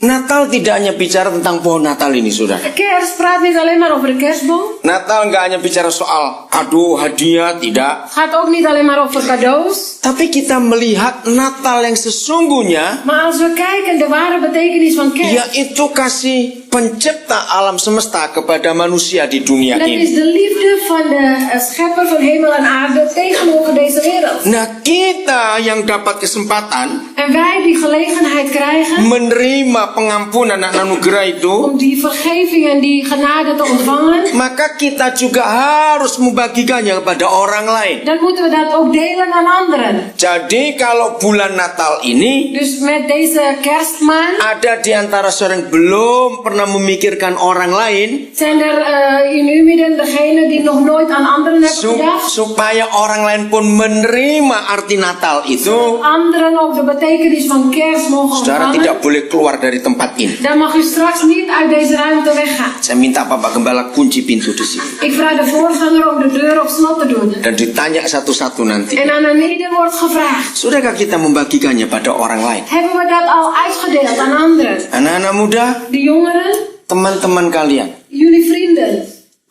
Natal tidak hanya bicara tentang pohon Natal ini, saudara. Kerst praat niet alleen maar over de kerstboom. Natal nggak hanya bicara soal kado, hadiah, tidak. Het gaat ook niet alleen maar over cadeaus. Tapi kita melihat Natal yang sesungguhnya, Maar als we kijken, de ware betekenis van kerst. yaitu kasih pencipta alam semesta kepada manusia di dunia Dat ini. is de liefde van de schepper van hemel en aarde tegenover deze wereld. Nah, kita yang dapat kesempatan En wij die gelegenheid krijgen menerima pengampunan dan anugerah itu, om die vergeving en die genade te ontvangen, maka kita juga harus membagikannya kepada orang lain. dan moeten we dat ook delen aan anderen. Jadi kalau bulan Natal ini, Dus met deze kerstmaan ada di antara saudara yang belum pernah memikirkan orang lain, zijn er in uw midden degenen die nog nooit aan anderen hebben gedacht. supaya orang lain pun menerima arti Natal itu. Anderen ook de betekenis van kerst mogen Saudara ontvangen. tidak boleh keluar dari tempat ini. Dan mag u straks niet uit deze ruimte weggaan. Saya minta Bapak Gembala kunci pintu di sini Ik vraag de voorganger om de deur op slot te doen. dan ditanya satu-satu nanti. En aan een ieder wordt gevraagd: Sudahkah kita membagikannya pada orang lain? hebben we dat al uitgedeeld aan anderen? Anak-anak muda, De jongeren, teman-teman kalian, jullie vrienden.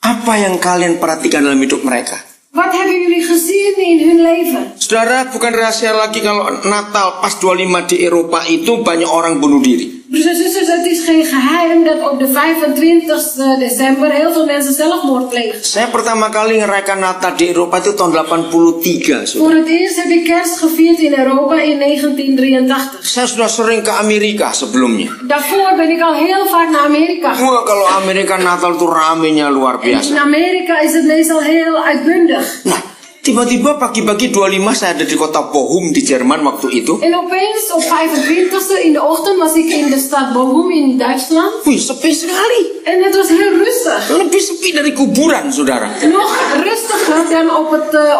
apa yang kalian perhatikan dalam hidup mereka? Wat hebben jullie gezien in hun leven? Saudara, bukan rahasia lagi kalau Natal pas 25 di Eropa itu banyak orang bunuh diri. Broers en zusters, het is geen geheim dat op de 25 december heel veel mensen zelfmoord plegen. Saya pertama kali ngerayakan Natal di Eropa itu tahun 83. Saudara. Voor het eerst heb ik kerst gevierd in Europa in 1983. Saya sudah sering ke Amerika sebelumnya. Daarvoor ben ik al heel vaak naar Amerika gegaan. Wah, kalau Amerika Natal tuh ramenya luar En in biasa. Amerika is het meestal heel uitbundig. Nah, tiba-tiba pagi-pagi 25 saya ada di kota Bochum di Jerman waktu itu. En opeens op 25e in de ochtend was ik in de stad Bochum in Duitsland. Wih, sepi sekali. En het was heel rustig. Lebih sepi dari kuburan, saudara. Nog rustiger dan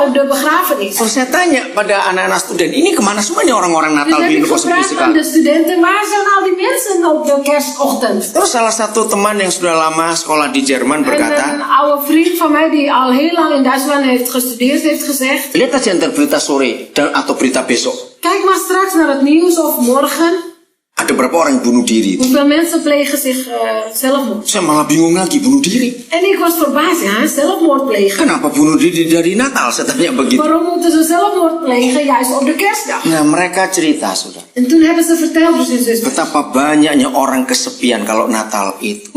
op de begrafenis. Terus saya tanya pada anak-anak student, ini kemana semua nih orang-orang Dus Natal heb di ik Indo kok sepi gevraagd aan sekali? de studenten, waar zijn al die mensen op de kerstochtend? Terus salah satu teman yang sudah lama sekolah di Jerman En berkata, een oude vriend van mij die al heel lang in Duitsland heeft gestudeerd, heeft gezegd: lihat aja ntar berita sore atau berita besok. kijk maar straks naar het nieuws of morgen. Ada berapa orang yang bunuh diri? Hoeveel mensen plegen zich zelfmoord? Saya malah bingung lagi, bunuh diri. En ik was verbaasd, ja, zelfmoord plegen. Kenapa bunuh diri dari Natal? Saya tanya begitu. Waarom moeten ze zelfmoord plegen juist op de kerstdag? Nah, mereka cerita, saudara. En toen hebben ze verteld, broers en zusters, Betapa banyaknya orang kesepian kalau Natal itu.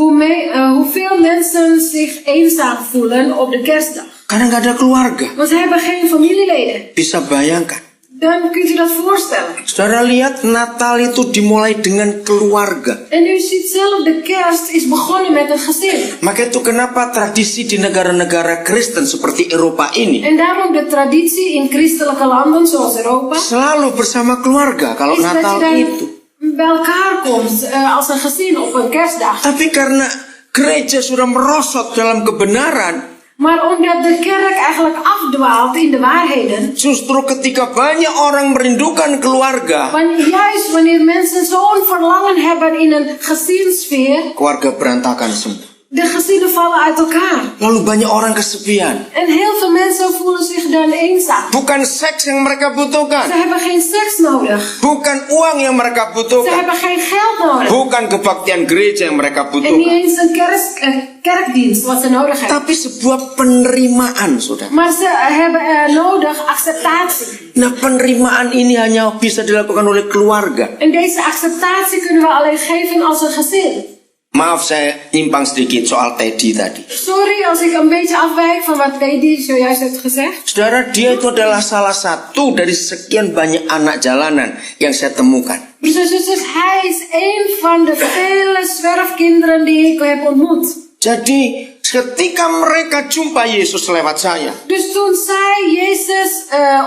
hoeveel mensen zich eenzaam voelen op de kerstdag. Karena nggak ada keluarga. Want ze hebben geen familieleden. Bisa bayangkan. Dan kunt u dat voorstellen. Saudara lihat, Natal itu dimulai dengan keluarga. En u ziet zelf, de kerst is begonnen met een gezin. Maka itu kenapa tradisi di negara-negara Kristen seperti Eropa ini En daarom de traditie in christelijke landen zoals Europa selalu bersama keluarga kalau is dat Natal je itu. dan bij elkaar komt als een gezin op een kerstdag. Tapi karena gereja sudah merosot dalam kebenaran, Maar omdat de kerk eigenlijk afdwaalt in de waarheden, justru ketika banyak orang merindukan keluarga, juist wanneer mensen zo'n verlangen hebben in een gezinssfeer, keluarga berantakan semua. de gezinnen vallen uit elkaar. Lalu banyak orang kesepian. En heel veel mensen voelen zich dan eenzaam. Bukan seks yang mereka Ze butuhkan, hebben geen seks nodig. bukan uang yang mereka Ze butuhkan, hebben geen geld nodig. bukan kebaktian gereja yang mereka En niet butuhkan, eens een kerkdienst wat ze nodig hebben. tapi sebuah penerimaan, saudara. Maar ze hebben nodig acceptatie. Nah, penerimaan ini hanya bisa dilakukan oleh keluarga. En deze acceptatie kunnen we alleen geven als een gezin. Maaf, saya nyimpang sedikit soal Teddy tadi. Sorry als ik een beetje afwijk van wat Teddy zojuist heeft gezegd. Saudara, dia itu adalah salah satu dari sekian banyak anak jalanan yang saya temukan. Broers en zusters, hij is een van de vele zwerfkinderen die ik heb ontmoet. Jadi, ketika mereka jumpa Yesus lewat saya, Dus toen zij Jezus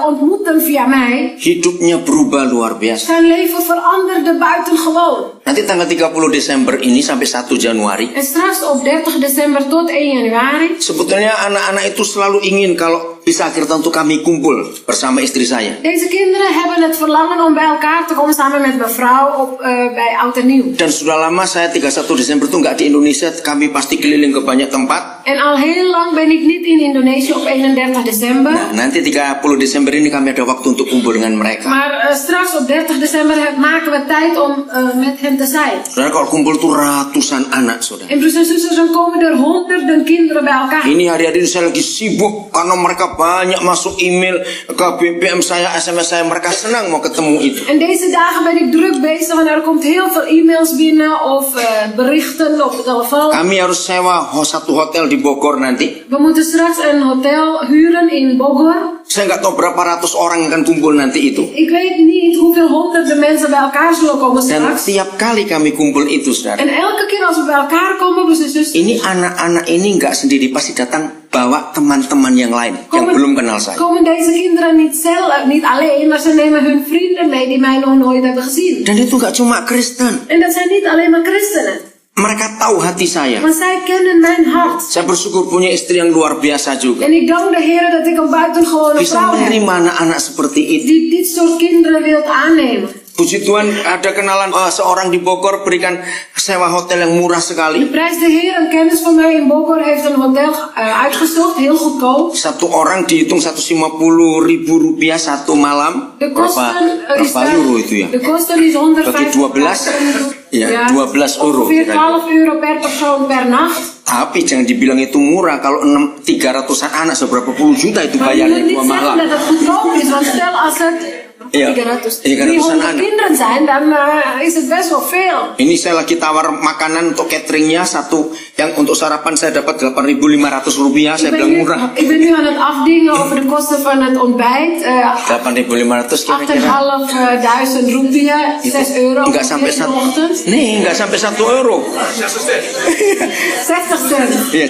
ontmoetten via mij, hidupnya berubah luar biasa. zijn leven veranderde buitengewoon. Nanti tanggal 30 Desember ini sampai 1 Januari, En straks op 30 december tot 1 januari sebetulnya anak-anak itu selalu ingin kalau bisa akhir tahun untuk kami kumpul bersama istri saya. Deze kinderen hebben het verlangen om bij elkaar te komen samen met mijn vrouw bij Oud en Nieuw. Dan sudah lama saya 31 Desember tuh nggak di Indonesia, kami pasti keliling ke banyak tempat. En al heel lang ben ik niet in Indonesië op 31 december. Nah, nanti 30 Desember ini kami ada waktu untuk kumpul dengan mereka. Maar straks op 30 december maken we tijd om met hen te zijn. Saudara, kalau kumpul tuh ratusan anak, saudara. En broers en zusters, dan komen er honderden kinderen bij elkaar. Ini hari-hari ini saya lagi sibuk karena mereka banyak masuk email ke BBM saya, SMS saya. Mereka senang mau ketemu itu. En deze dagen ben ik druk bezig, want er komt heel veel e-mails binnen of berichten op de telefoon. Kami harus sewa satu hotel di Bogor nanti. We moeten straks een hotel huren in Bogor. Saya nggak tahu berapa ratus orang yang akan kumpul nanti itu. Ik weet niet hoeveel honderden mensen bij elkaar zullen komen Dan straks. tiap kali kami kumpul itu, saudara. En elke keer als we bij elkaar komen, broers en zusters, Ini anak-anak ini nggak sendiri, pasti datang bawa teman-teman yang lain yang belum kenal saya. komen deze kinderen niet alleen, maar ze nemen hun vrienden mee die mij nog nooit hebben gezien. Dan itu nggak cuma Kristen. En dat zijn niet alleen maar christenen, Mereka tahu hati saya. maar zij kennen mijn hart. Saya bersyukur punya istri yang luar biasa juga. En ik dank de Heer dat ik een buitengewone Bisa vrouw heb menerima anak-anak seperti itu. die dit soort kinderen wilt aannemen. Puji Tuhan ada kenalan seorang di Bogor berikan sewa hotel yang murah sekali. Prijs de Heer, een kennis van mij in Bogor heeft een hotel uitgezocht, heel goedkoop. Satu orang dihitung 150.000 rupiah satu malam. De kosten Berapa euro itu ya? De kosten is 150 Bagi 12, ya, 12 euro. Ongeveer 12 euro per persoon per nacht. Tapi jangan dibilang itu murah. Kalau 300-an anak seberapa puluh juta itu Maar je bayarnya moet niet dua zeggen malam. dat het goedkoop is, want stel als het Ja, 300 300-an anak. kinderen zijn, dan is het best wel veel. Ini saya lagi tawar makanan untuk cateringnya satu yang untuk sarapan saya dapat 8.500 rupiah. Saya bilang murah. Ik ben nu aan het afdingen over de kosten van het ontbijt. 8.500 kira-kira. 8.500 rupiah, 6 euro Enggak sampai in de satu. ochtend. Nih, enggak sampai 1 euro. 60 cent. Iya,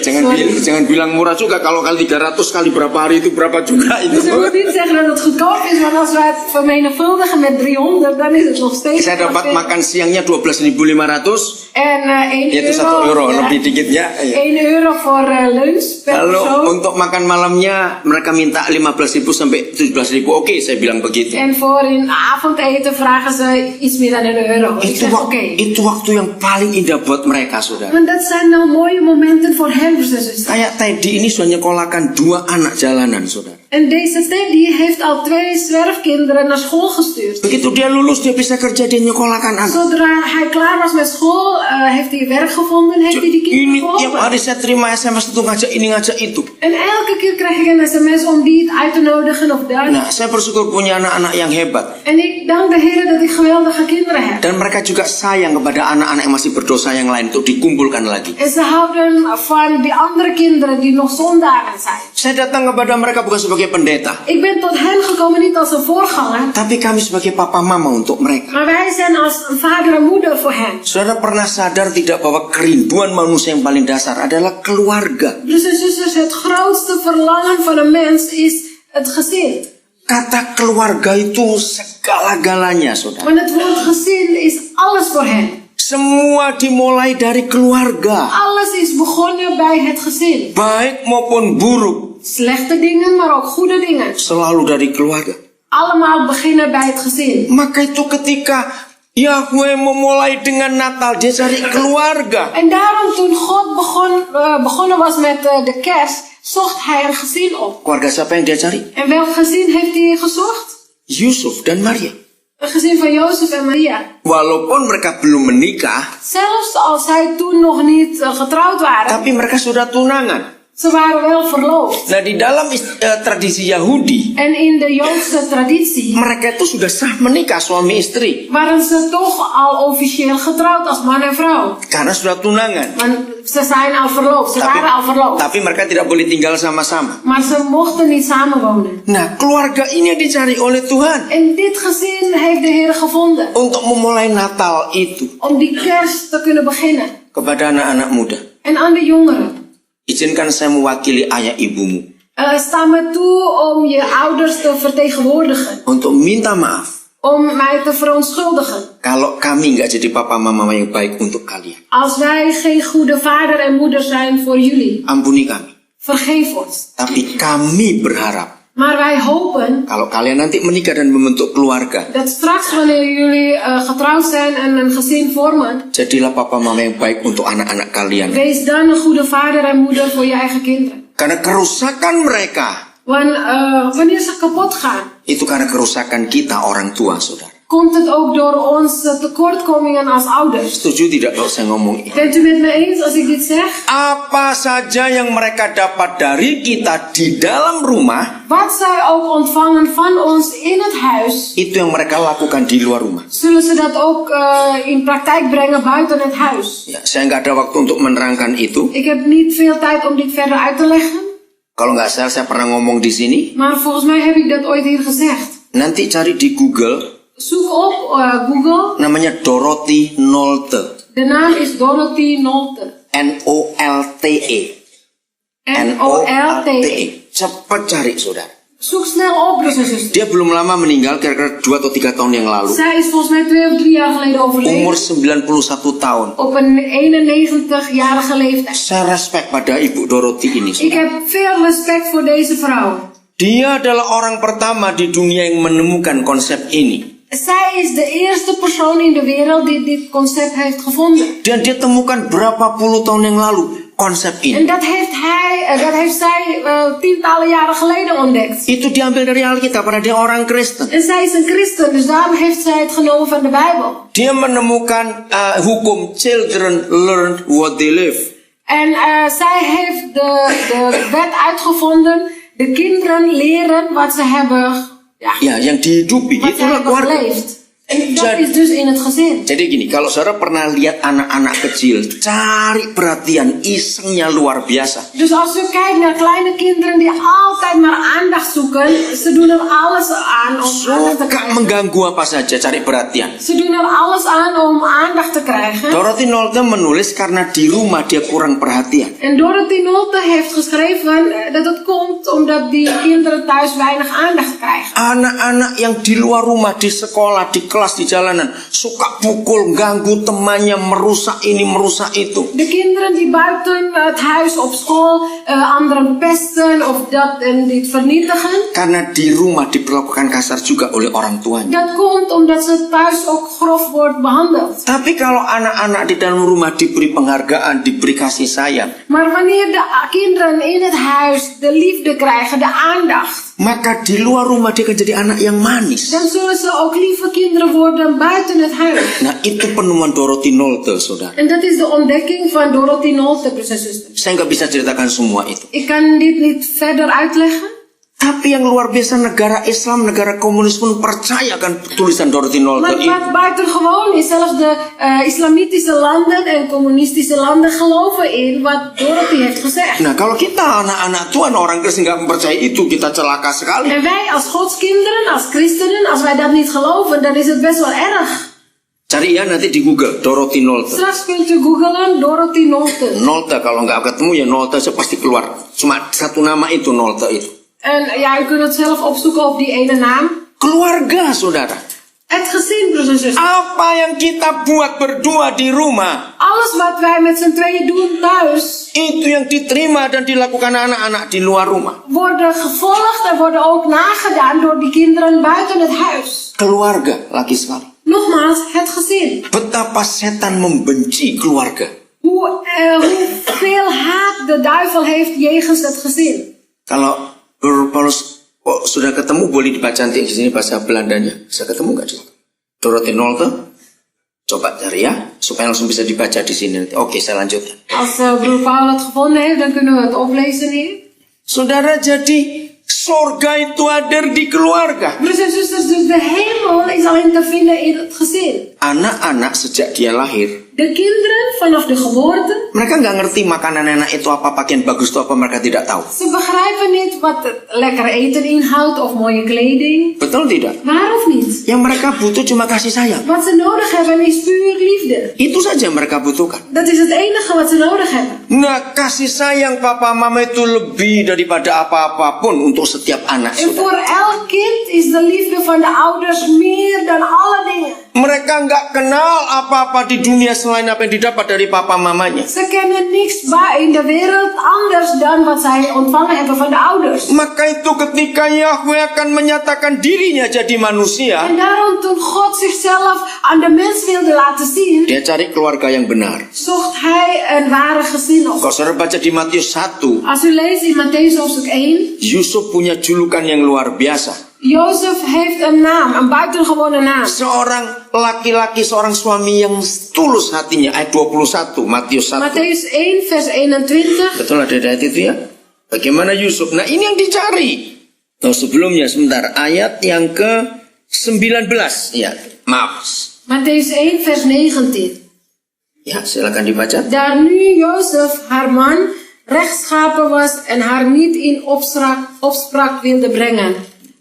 jangan bilang murah juga. Kalau kali 300 kali berapa hari itu berapa juga itu. Dus je moet niet zeggen dat het goedkoop is, maar als we het vermenigvuldigen met 300, dan is het nog steeds. Saya dapat veel. makan siangnya 12.500. En 1 Itu 1 euro, lebih dikitnya. Iya. 1 euro voor lunch per Lalu persoon. untuk makan malamnya mereka minta 15.000 sampai 17.000. Oke, saya bilang begitu. En voor in avondeten vragen ze iets meer dan 1 euro. Ik Itu, zeg oké. itu waktu yang paling indah buat mereka, saudara. Want dat zijn nou mooie momenten voor hen, broers en zusters. Kayak Teddy ini sudah nyekolahkan 2 anak jalanan, saudara. En deze Teddy heeft al 2 zwerfkinderen naar school gestuurd. Begitu dia lulus, dia bisa kerja, dia nyekolahkan anak. Zodra hij klaar was met school, heeft hij werk gevonden, heeft hij die Ini kinderen tiap geholpen. hari saya terima SMS itu ngajak ini ngajak itu. En elke keer krijg ik een sms om die uit te nodigen of dat. Nah, saya bersyukur punya anak-anak yang hebat. En ik dank de Heer dat ik geweldige kinderen heb. Dan mereka juga sayang kepada anak-anak yang masih berdosa yang lain untuk dikumpulkan lagi. En ze houden van die andere kinderen die nog zondaren zijn. Saya datang kepada mereka bukan sebagai pendeta, Ik ben tot hen gekomen niet als een voorganger, tapi kami sebagai papa mama untuk mereka. maar wij zijn als een vader en moeder voor hen. Saudara pernah sadar tidak bahwa kerinduan manusia yang paling dasar adalah keluarga? Broers en zusters, het grootste verlangen van een mens is het gezin. Kata keluarga itu segala-galanya, saudara. Want het woord gezin is alles voor hen. Semua dimulai dari keluarga, Alles is begonnen bij het gezin. baik maupun buruk, Slechte dingen, maar ook goede dingen. selalu dari keluarga. Allemaal beginnen bij het gezin. Maka itu ketika Yahweh memulai dengan Natal, dia cari keluarga. En daarom toen God begonnen was met de kerst, zocht hij een gezin op. Keluarga siapa yang dia cari? En welk gezin heeft hij gezocht? Yusuf dan Maria. Een gezin van Jozef en Maria. Walaupun mereka belum menikah, Zelfs als zij toen nog niet getrouwd waren, tapi mereka sudah tunangan. ze waren wel verloofd. Nah, di dalam tradisi Yahudi, En in de Joodse traditie mereka itu sudah sah menikah suami istri waren ze toch al officieel getrouwd als man en vrouw. karena sudah tunangan. Want ze zijn al verloofd, ze waren al verloofd. Tapi mereka tidak boleh tinggal sama-sama. Maar ze mochten niet samenwonen. Nah, keluarga ini dicari oleh Tuhan En dit gezin heeft de Heer gevonden. untuk memulai Natal itu Om die kerst te kunnen beginnen. kepada anak-anak muda. En aan de jongeren. Izinkan saya mewakili ayah ibumu Sta me toe om je ouders te vertegenwoordigen. untuk minta maaf Om mij te verontschuldigen. kalau kami nggak jadi papa mama yang baik untuk kalian. Als wij geen goede vader en moeder zijn voor jullie. Ampuni kami. vergeef ons. Tapi kami berharap Maar wij hopen kalau kalian nanti menikah dan membentuk keluarga, dat straks wanneer jullie getrouwd zijn en een gezin vormen, jadilah papa mama yang baik untuk anak-anak kalian. wees dan een goede vader en moeder voor je eigen kinderen. Karena kerusakan mereka Want wanneer ze kapot gaan, itu karena kerusakan kita orang tua, saudara. komt het ook door onze tekortkomingen als ouders. Setuju tidak kalau saya ngomong ini? Bent u met me eens als ik dit zeg? Apa saja yang mereka dapat dari kita di dalam rumah, Wat zij ook ontvangen van ons in het huis, itu yang mereka lakukan di luar rumah. zullen ze dat ook in praktijk brengen buiten het huis. Ya, saya nggak ada waktu untuk menerangkan itu. Ik heb niet veel tijd om dit verder uit te leggen, Kalau nggak salah saya pernah ngomong di sini. maar volgens mij heb ik dat ooit hier gezegd. Nanti cari di Google, Zoek op Google. namanya Dorothy Nolte. De naam is Dorothy Nolte. N-O-L-T-E. N-O-L-T-E. Cepat cari, saudara. Zoek snel op, broers en zusters. Dia belum lama meninggal, kira-kira 2 atau 3 tahun yang lalu. Zij is volgens mij 2 of 3 jaar geleden overleden. Umur 91 tahun. Op een 91-jarige leeftijd. Saya respect pada Ibu Dorothy ini. Ik heb veel respect voor deze vrouw. Dia adalah orang pertama di dunia yang menemukan konsep ini. Zij is de eerste persoon in de wereld die dit concept heeft gevonden. Dan dia temukan berapa puluh tahun yang lalu konsep En ini. dat heeft zij tientallen jaren geleden ontdekt. Itu diambil dari Alkitab karena dia orang Kristen. En zij is een christen, dus daarom heeft zij het genomen van de Bijbel. Dia menemukan hukum children learn what they live. En zij heeft de wet uitgevonden. De kinderen leren wat ze hebben, Ya, yang dihidupi wat ze itulah hebben keluarga. geleefd. En dat is dus in het gezin. Jadi gini, kalau saudara pernah lihat anak-anak kecil, cari perhatian, isengnya luar biasa. Dus als u kijkt naar kleine kinderen die altijd maar aandacht zoeken, ze doen er alles aan om aandacht te Suka krijgen. mengganggu apa saja, cari perhatian. Ze doen er alles aan om aandacht te krijgen. Dorothy Nolte menulis karena di rumah dia kurang perhatian. En Dorothy Nolte heeft geschreven dat het komt omdat die kinderen thuis weinig aandacht krijgen. Anak-anak yang di luar rumah, di sekolah, di kelas, di jalanan, suka pukul, ganggu temannya, merusak ini, merusak itu. De kinderen die buiten het huis op school anderen pesten of dat en dit vernietigen. Karena di rumah diperlakukan kasar juga oleh orang tuanya. Dat komt omdat ze thuis ook grof wordt behandeld. Tapi kalau anak-anak di dalam rumah diberi penghargaan, diberi kasih sayang, Maar wanneer de kinderen in het huis de liefde krijgen, de aandacht, maka di luar rumah dia akan jadi anak yang manis. dan zullen ze ook lieve kinderen worden buiten het huis. Nah, itu penemuan Dorothy Nolte, saudara. En dat is de ontdekking van Dorothy Nolte, broers en zusters. Saya nggak bisa ceritakan semua itu. Ik kan dit niet verder uitleggen. Tapi yang luar biasa, negara Islam, negara komunis pun percaya akan tulisan Dorothy Nolte Maar ini. wat buitengewoon is, zelfs de islamitische landen en communistische landen geloven in wat Dorothy heeft gezegd. Nah, kalau kita anak-anak Tuhan, orang Kristen nggak mempercayai itu, kita celaka sekali. En wij als godskinderen, als christenen, als wij dat niet geloven, dan is het best wel erg. Cari ya nanti di Google, Dorothy Nolte. Straks kunt u googlen Dorothy Nolte. Nolte, kalau nggak ketemu ya Nolte, saya pasti keluar. Cuma satu nama itu, Nolte itu. En ja, u kunt het zelf opzoeken op die ene naam. Keluarga, saudara. Het gezin, broers en zusters. Apa yang kita buat berdua di rumah, Alles wat wij met z'n tweeën doen thuis, itu yang diterima dan dilakukan anak-anak di luar rumah. worden gevolgd en worden ook nagedaan door die kinderen buiten het huis. Keluarga, lagi sekali. Nogmaals, het gezin. Betapa setan membenci keluarga. Hoeveel haat de duivel heeft jegens het gezin. Kalau Paulus sudah ketemu, boleh dibaca nanti di sini bahasa Belandanya. Bisa ketemu nggak? Dorothy Nolte, coba cari ya, supaya langsung bisa dibaca di sini nanti. Oke, saya lanjutkan. Als broer Paul het gevonden heeft, dan kunnen we het oplezen hier. Saudara, jadi surga itu hadir di keluarga. Broers en zusters, dus de hemel is alleen te vinden in het gezin. Anak-anak sejak dia lahir, De kinderen vanaf de geboorte, mereka nggak ngerti makanan enak itu apa, pakaian bagus itu apa, mereka tidak tahu. ze begrijpen niet wat het lekker eten inhoudt of mooie kleding. Betul tidak? Waar of niet? Yang mereka butuh cuma kasih sayang. Wat ze nodig hebben is puur liefde. Itu saja yang mereka butuhkan. Dat is het enige wat ze nodig hebben. Nah, kasih sayang papa mama itu lebih daripada apa-apapun untuk setiap anak. En voor elk kind is de liefde van de ouders meer dan alle dingen. Mereka nggak kenal apa-apa di dunia selain apa yang didapat dari papa mamanya. Ze kennen niks in de wereld anders dan wat zij ontvangen hebben van de ouders. Maka itu ketika Yahweh akan menyatakan dirinya jadi manusia, En daarom toen God zichzelf aan de mens wilde laten zien, dia cari keluarga yang benar. zocht hij een ware gezin op. Kalau saudara baca di Matius 1, Als u leest in Mattheüs hoofdstuk 1, Yusuf punya julukan yang luar biasa. Jozef heeft een naam, een buitengewone naam. Seorang laki-laki, seorang suami yang tulus hatinya. Ayat 21, Matius 1. Mattheüs 1 vers 21. Betul ada ayat itu ya? Bagaimana Yusuf? Nah ini yang dicari. Oh, sebelumnya sebentar. Ayat yang ke-19. Ya, maaf. Mattheüs 1 vers 19. Ya, silakan dibaca. Daar nu Jozef, haar man, rechtschapen was en haar niet in opspraak wilde brengen,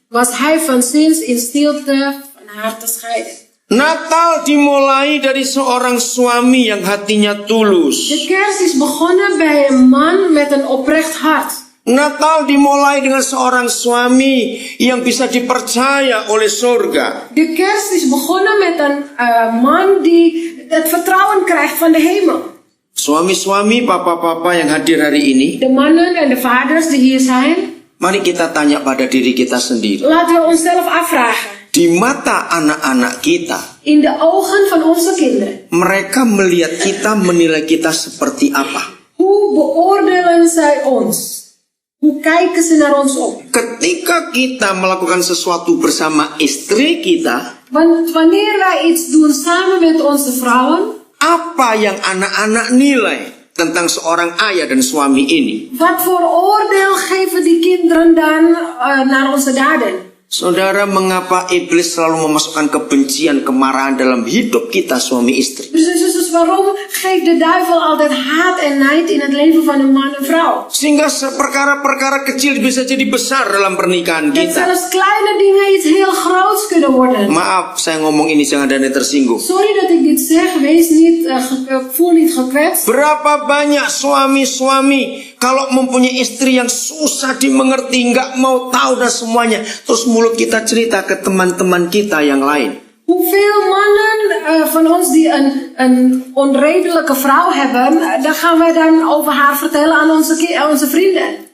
was hij van zins in stilte van haar te scheiden. Natal dimulai dari seorang suami yang hatinya tulus. De kerst is begonnen bij een man met een oprecht hart. Natal dimulai dengan seorang suami yang bisa dipercaya oleh surga. De kerst is begonnen met een man die het vertrouwen krijgt van de hemel. Suami-suami, papa-papa yang hadir hari ini, De mannen en de vaders die hier zijn, mari kita tanya pada diri kita sendiri. laten we onszelf afvragen. Di mata anak-anak kita, In de ogen van onze kinderen, mereka melihat kita, menilai kita seperti apa? hoe beoordelen zij ons? Hoe kijken ze naar ons op? Ketika kita melakukan sesuatu bersama istri kita, Want wanneer wij iets doen samen met onze vrouwen, apa yang anak-anak nilai tentang seorang ayah dan suami ini? wat voor oordeel geven die kinderen dan naar onze daden? Saudara, mengapa iblis selalu memasukkan kebencian, kemarahan dalam hidup kita suami istri? Dus waarom geeft de duivel altijd haat en nijd in het leven van een man en vrouw? Sehingga perkara-perkara kecil bisa jadi besar dalam pernikahan Dat kita. zelfs kleine dingen iets heel groots kunnen worden. Maaf, saya ngomong ini jangan ada yang tersinggung. Sorry dat ik dit zeg, wees niet, voel niet gekwetst. Berapa banyak suami-suami kalau mempunyai istri yang susah dimengerti, nggak mau tahu dan semuanya, terus mulut kita cerita ke teman-teman kita yang lain. Hoeveel mannen van ons die een onredelijke vrouw hebben, dan gaan wij dan over haar vertellen aan onze vrienden.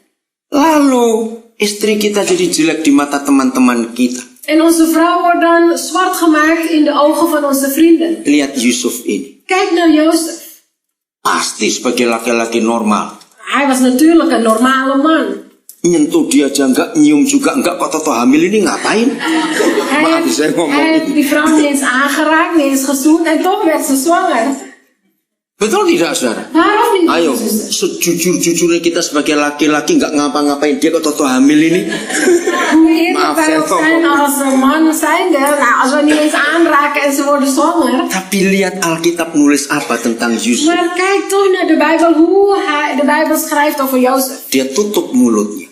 Lalu istri kita jadi jelek di mata teman-teman kita. En onze vrouw wordt dan zwart gemaakt in de ogen van onze vrienden. Lihat Yusuf ini. Kijk naar Jozef. Pasti sebagai laki-laki normal. Hij was natuurlijk een normale man. Nyentuh dia aja enggak, nyium juga enggak, kok Toto hamil ini ngapain? Maaf, saya ngomong Hij heeft ini. die vrouw niet eens aangeraakt, niet eens gezoend en toch werd ze zwanger. Betul tidak, saudara? Waarom niet? Ayo, zuster? sejujur-jujurnya kita sebagai laki-laki nggak ngapa-ngapain dia kok Toto hamil ini. Hoe eerlijk Maaf, wij saya ook zijn ngomong. als een man zijnde, nou, als we niet eens aanraken en ze worden zwanger. Tapi lihat Alkitab nulis apa tentang Yusuf. Maar kijk toch naar de Bijbel, hoe de Bijbel schrijft over Jozef. Dia tutup mulutnya.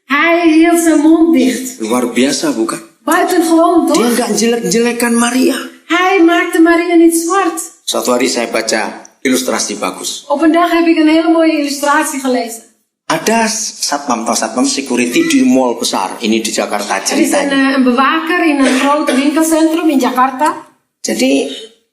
Hij hield zijn mond dicht. Luar biasa bukan? Buitengewoon Dia toch? nggak jelek-jelekan Maria. Hij maakte Maria niet zwart. Suatu hari saya baca ilustrasi bagus. Op een dag heb ik een hele mooie illustratie gelezen. Ada satpam security di mall besar. Ini di Jakarta Er is ceritanya. een bewaker in een groot winkelcentrum in Jakarta. Jadi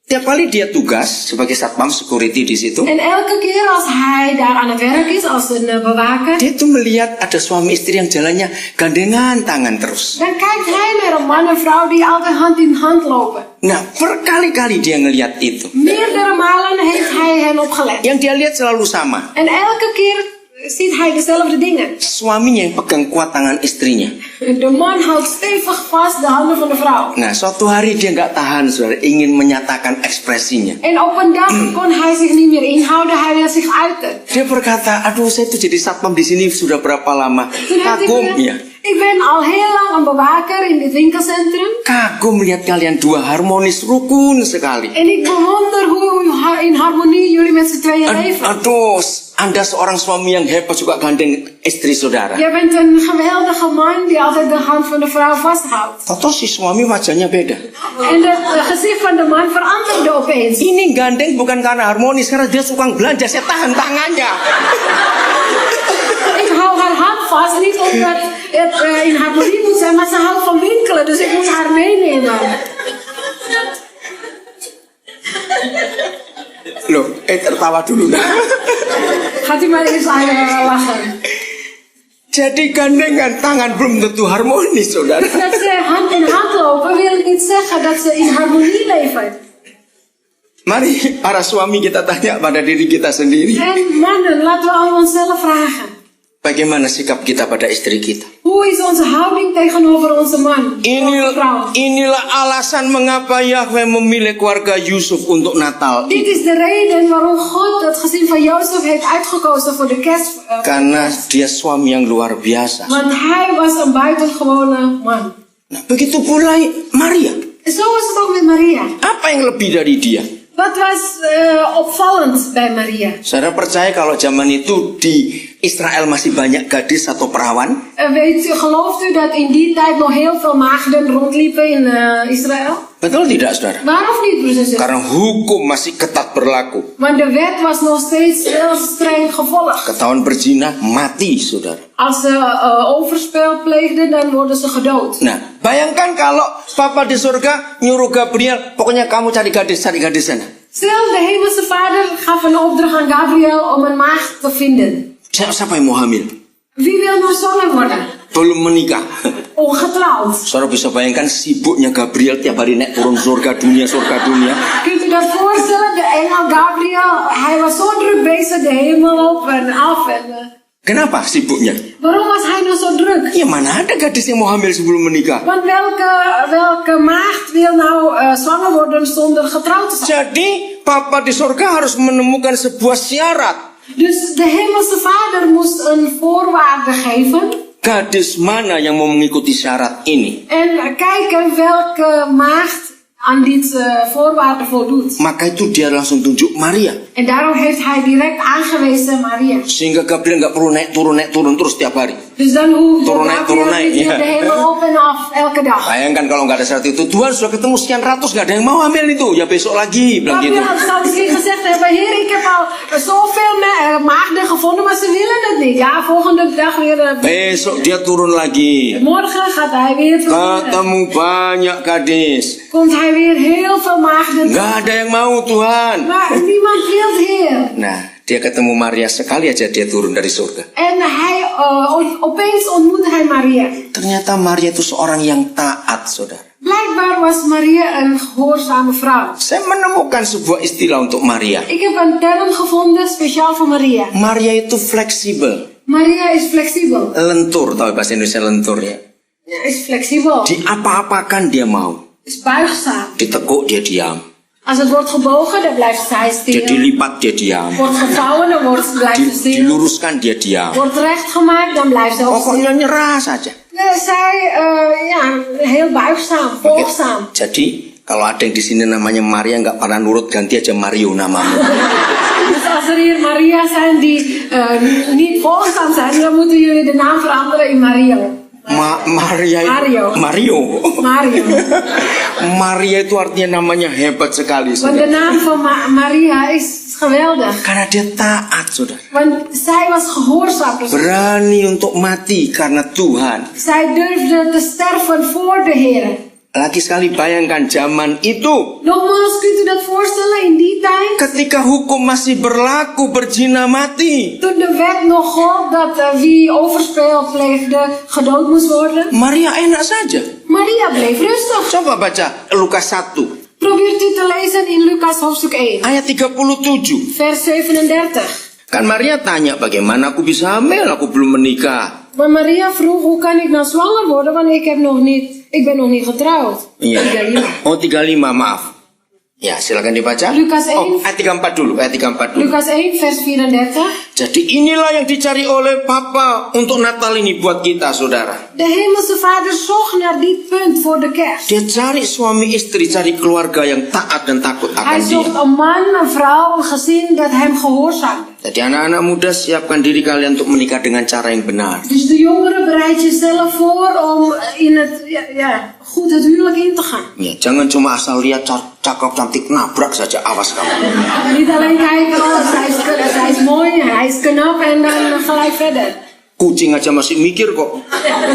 tiap kali dia tugas sebagai satpam security di situ, En elke keer als hij daar aan het werk is, als een bewaker, dia tuh melihat ada suami istri yang jalannya gandengan tangan terus. dan kijkt hij naar een man en vrouw die altijd hand in hand lopen. Nah, berkali-kali dia ngelihat itu. Meerdere malen heeft hij hen opgelet. Yang dia lihat selalu sama. En elke keer ziet hij dezelfde dingen. Suaminya yang pegang kuat tangan istrinya. De man houdt stevig vast de handen van de vrouw. Nah, suatu hari dia nggak tahan, saudara, ingin menyatakan ekspresinya. En op een dag kon hij zich niet meer inhouden, hij wil zich uiten. Dia berkata, aduh saya tuh jadi satpam di sini sudah berapa lama. Toen heeft hij Kagum, gezegd, ya. ik ben al heel lang een bewaker in dit winkelcentrum. Kagum lihat kalian dua harmonis, rukun sekali. En ik bewonder hoe in harmonie jullie met z'n tweeën leven. Aduh, Anda seorang suami yang hebat juga gandeng istri saudara. Jij bent een geweldige man die altijd de hand van de vrouw vasthoudt. Toto si suami wajahnya beda. En het gezicht van de man veranderde opeens. Ini gandeng bukan karena harmonis, karena dia suka belanja. Saya tahan tangannya. Ik hou haar hand vast, niet omdat het in harmonie moet zijn, maar ze houdt van winkelen, dus ik moet haar meenemen. Loh, tertawa dulu. Gaat u maar eens lachen. Jadi gandengan tangan belum tentu harmonis, saudara. Dat ze hand in hand lopen wil niet zeggen dat ze in harmonie leven. Mari para suami kita tanya pada diri kita sendiri. En mannen, laten we allemaal onszelf vragen. Bagaimana sikap kita pada istri kita? Hoe is onze houding tegenover onze man? Onze vrouw? Inilah alasan mengapa Yahweh memilih keluarga Yusuf untuk Natal. Dit is de reden waarom God het gezin van Jozef heeft uitgekozen voor de kerst. Karena dia suami yang luar biasa. Want hij was een buitengewone man. Nah, begitu pula Maria. Zo was het ook met Maria. Apa yang lebih dari dia? Wat was opvallend bij Maria? Saudara percaya kalau zaman itu di Israel masih banyak gadis atau perawan? Gelooft u dat in die tijd nog heel veel maagden rondliepen in Israël? Betul tidak, saudara? Waarom niet, broers en zussen? Karena hukum masih ketat berlaku. Want de wet was nog steeds heel streng gevolgd. Ketahuan berzina, mati, saudara. Als ze overspel pleegden, dan worden ze gedood. Nah, bayangkan kalau Papa di surga nyuruh Gabriel, pokoknya kamu cari gadis sana. Stel, de hemelse vader gaf een opdracht aan Gabriel om een maagd te vinden. Siapa yang mau hamil? Wie wil nou zwanger worden? Belum menikah. Ongetrouwd. Saudara bisa bayangkan sibuknya Gabriel tiap hari naik turun surga dunia. Kunt u dat voorstellen? De engel Gabriel, hij was zo druk bezig de hemel op en af. Kenapa sibuknya? Waarom was hij nou zo druk? Ya mana ada gadis yang mau hamil sebelum menikah? Want welke maagd wil nou zwanger worden zonder getrouwd te zijn? Jadi Papa di surga harus menemukan sebuah syarat. Dus de hemelse vader moest een voorwaarde geven. Gadis mana yang mau mengikuti syarat ini? En kijken welke maagd aan dit voorwaarde voldoet. Maka itu dia langsung tunjuk Maria. En daarom heeft hij direct aangewezen Maria. Sehingga Gabriel nggak perlu naik turun terus tiap hari. Dus dan hoeft turun naik, de hemel op en af elke dag. Bayangkan kalau nggak ada syarat itu, Tuhan sudah ketemu sekian ratus, nggak ada yang mau hamil itu, ya besok lagi, bilang gitu. Gabriel zou misschien gezegd hebben, Heer, ik heb al zoveel maagden gevonden, maar ze willen het niet. Ja, volgende dag weer. Besok dia turun lagi. Morgen gaat hij weer turun. Ketemu banyak gadis. Komt hij weer heel veel maagden. Nggak ada yang mau, Tuhan. Maar niemand wil het, Heer. Nah, dia ketemu Maria, sekali aja dia turun dari surga. En hij opeens ontmoette hij Maria. Ternyata Maria itu seorang yang taat, saudara. Blijkbaar was Maria een gehoorzame vrouw. Saya menemukan sebuah istilah untuk Maria. Ik heb een term gevonden speciaal voor Maria. Maria itu fleksibel. Maria is flexibel. Lentur, tahu bahasa Indonesia lentur ya? Ja, is flexibel. Di apa-apakan dia mau. Is buigzaam. Ditekuk dia diam. Als het wordt gebogen, dan blijft zij stil. Dia dilipat dia diam. Wordt gevouwen, dan blijft ze stil. Diluruskan dia diam. Wordt recht gemaakt, dan blijft ze ook stil. Pokoknya nyerah saja. Zij, heel buigzaam, volgzaam. Jadi kalau ada yang di sini namanya Maria nggak pernah nurut, ganti aja Mario namamu. Dus als er hier Maria zijn die niet volgzaam zijn, dan moeten jullie de naam veranderen in Mario. Mario. Maria itu artinya namanya hebat sekali. Want de naam van Maria is geweldig. Karena dia taat, saudara. Want zij was gehoorzaam. Berani untuk mati karena Tuhan. Zij durfde te sterven voor de Heer. Lagi sekali bayangkan zaman itu. Nogmaals, kunt u dat voorstellen in die tijd? Ketika hukum masih berlaku, berzina mati. Toen de wet nog gold dat wie overspel pleegde gedood moest worden. Maria enak saja. Maria bleef rustig. Coba baca Lukas 1. Probeert u te lezen in Lukas hoofdstuk 1. Ayat 37. Vers 37. Kan Maria tanya, bagaimana aku bisa hamil? Aku belum menikah. Maar Maria vroeg, hoe kan ik nou zwanger worden, want ik ben nog niet getrouwd. Iya. 35. Oh 35, maaf. Ya, silakan dibaca. Lukas 1. Oh, ayat 34 dulu, ayat 34 dulu. Lukas 1 vers 34. Jadi inilah yang dicari oleh Papa untuk Natal ini buat kita, saudara. De hemelse vader zocht naar dit punt voor de kerst. Dia cari suami istri, cari keluarga yang taat dan takut akan Hij dia. zocht een man, een vrouw, een gezin dat hem gehoorzaamde. Jadi anak-anak muda, siapkan diri kalian untuk menikah dengan cara yang benar. Dus de jongeren, bereid jezelf voor om in het, goed het huwelijk in te gaan. Ya, jangan cuma asal lihat cakep cantik nabrak saja, awas kamu. Niet alleen kijken, oh, zij is mooi, hij is knap en dan gelijk verder. Kucing aja masih mikir kok.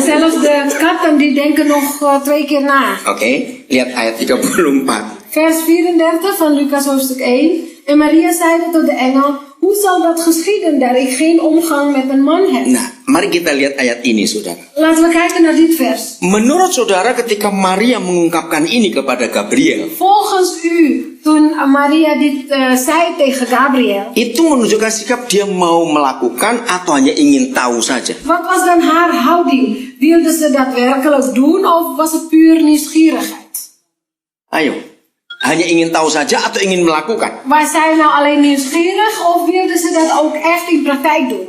Zelfs de katten die denken nog 2 keer na. Oke, lihat ayat 34. Vers 34 van Lucas hoofdstuk 1. En Maria zeide tot de engel, hoe zal dat geschieden, daar ik geen omgang met een man heb? Nah, mari kita lihat ayat ini, saudara. Laten we kijken naar dit vers. Menurut saudara, ketika Maria mengungkapkan ini kepada Gabriel, Volgens u, toen Maria dit zei tegen Gabriel, itu menunjukkan sikap dia mau melakukan atau hanya ingin tahu saja. wat was dan haar houding? Wilde ze daadwerkelijk doen of was het puur nieuwsgierigheid? Ayo, hanya ingin tahu saja atau ingin melakukan? Was zij nou alleen nieuwsgierig of wilde ze dat ook echt in praktijk doen?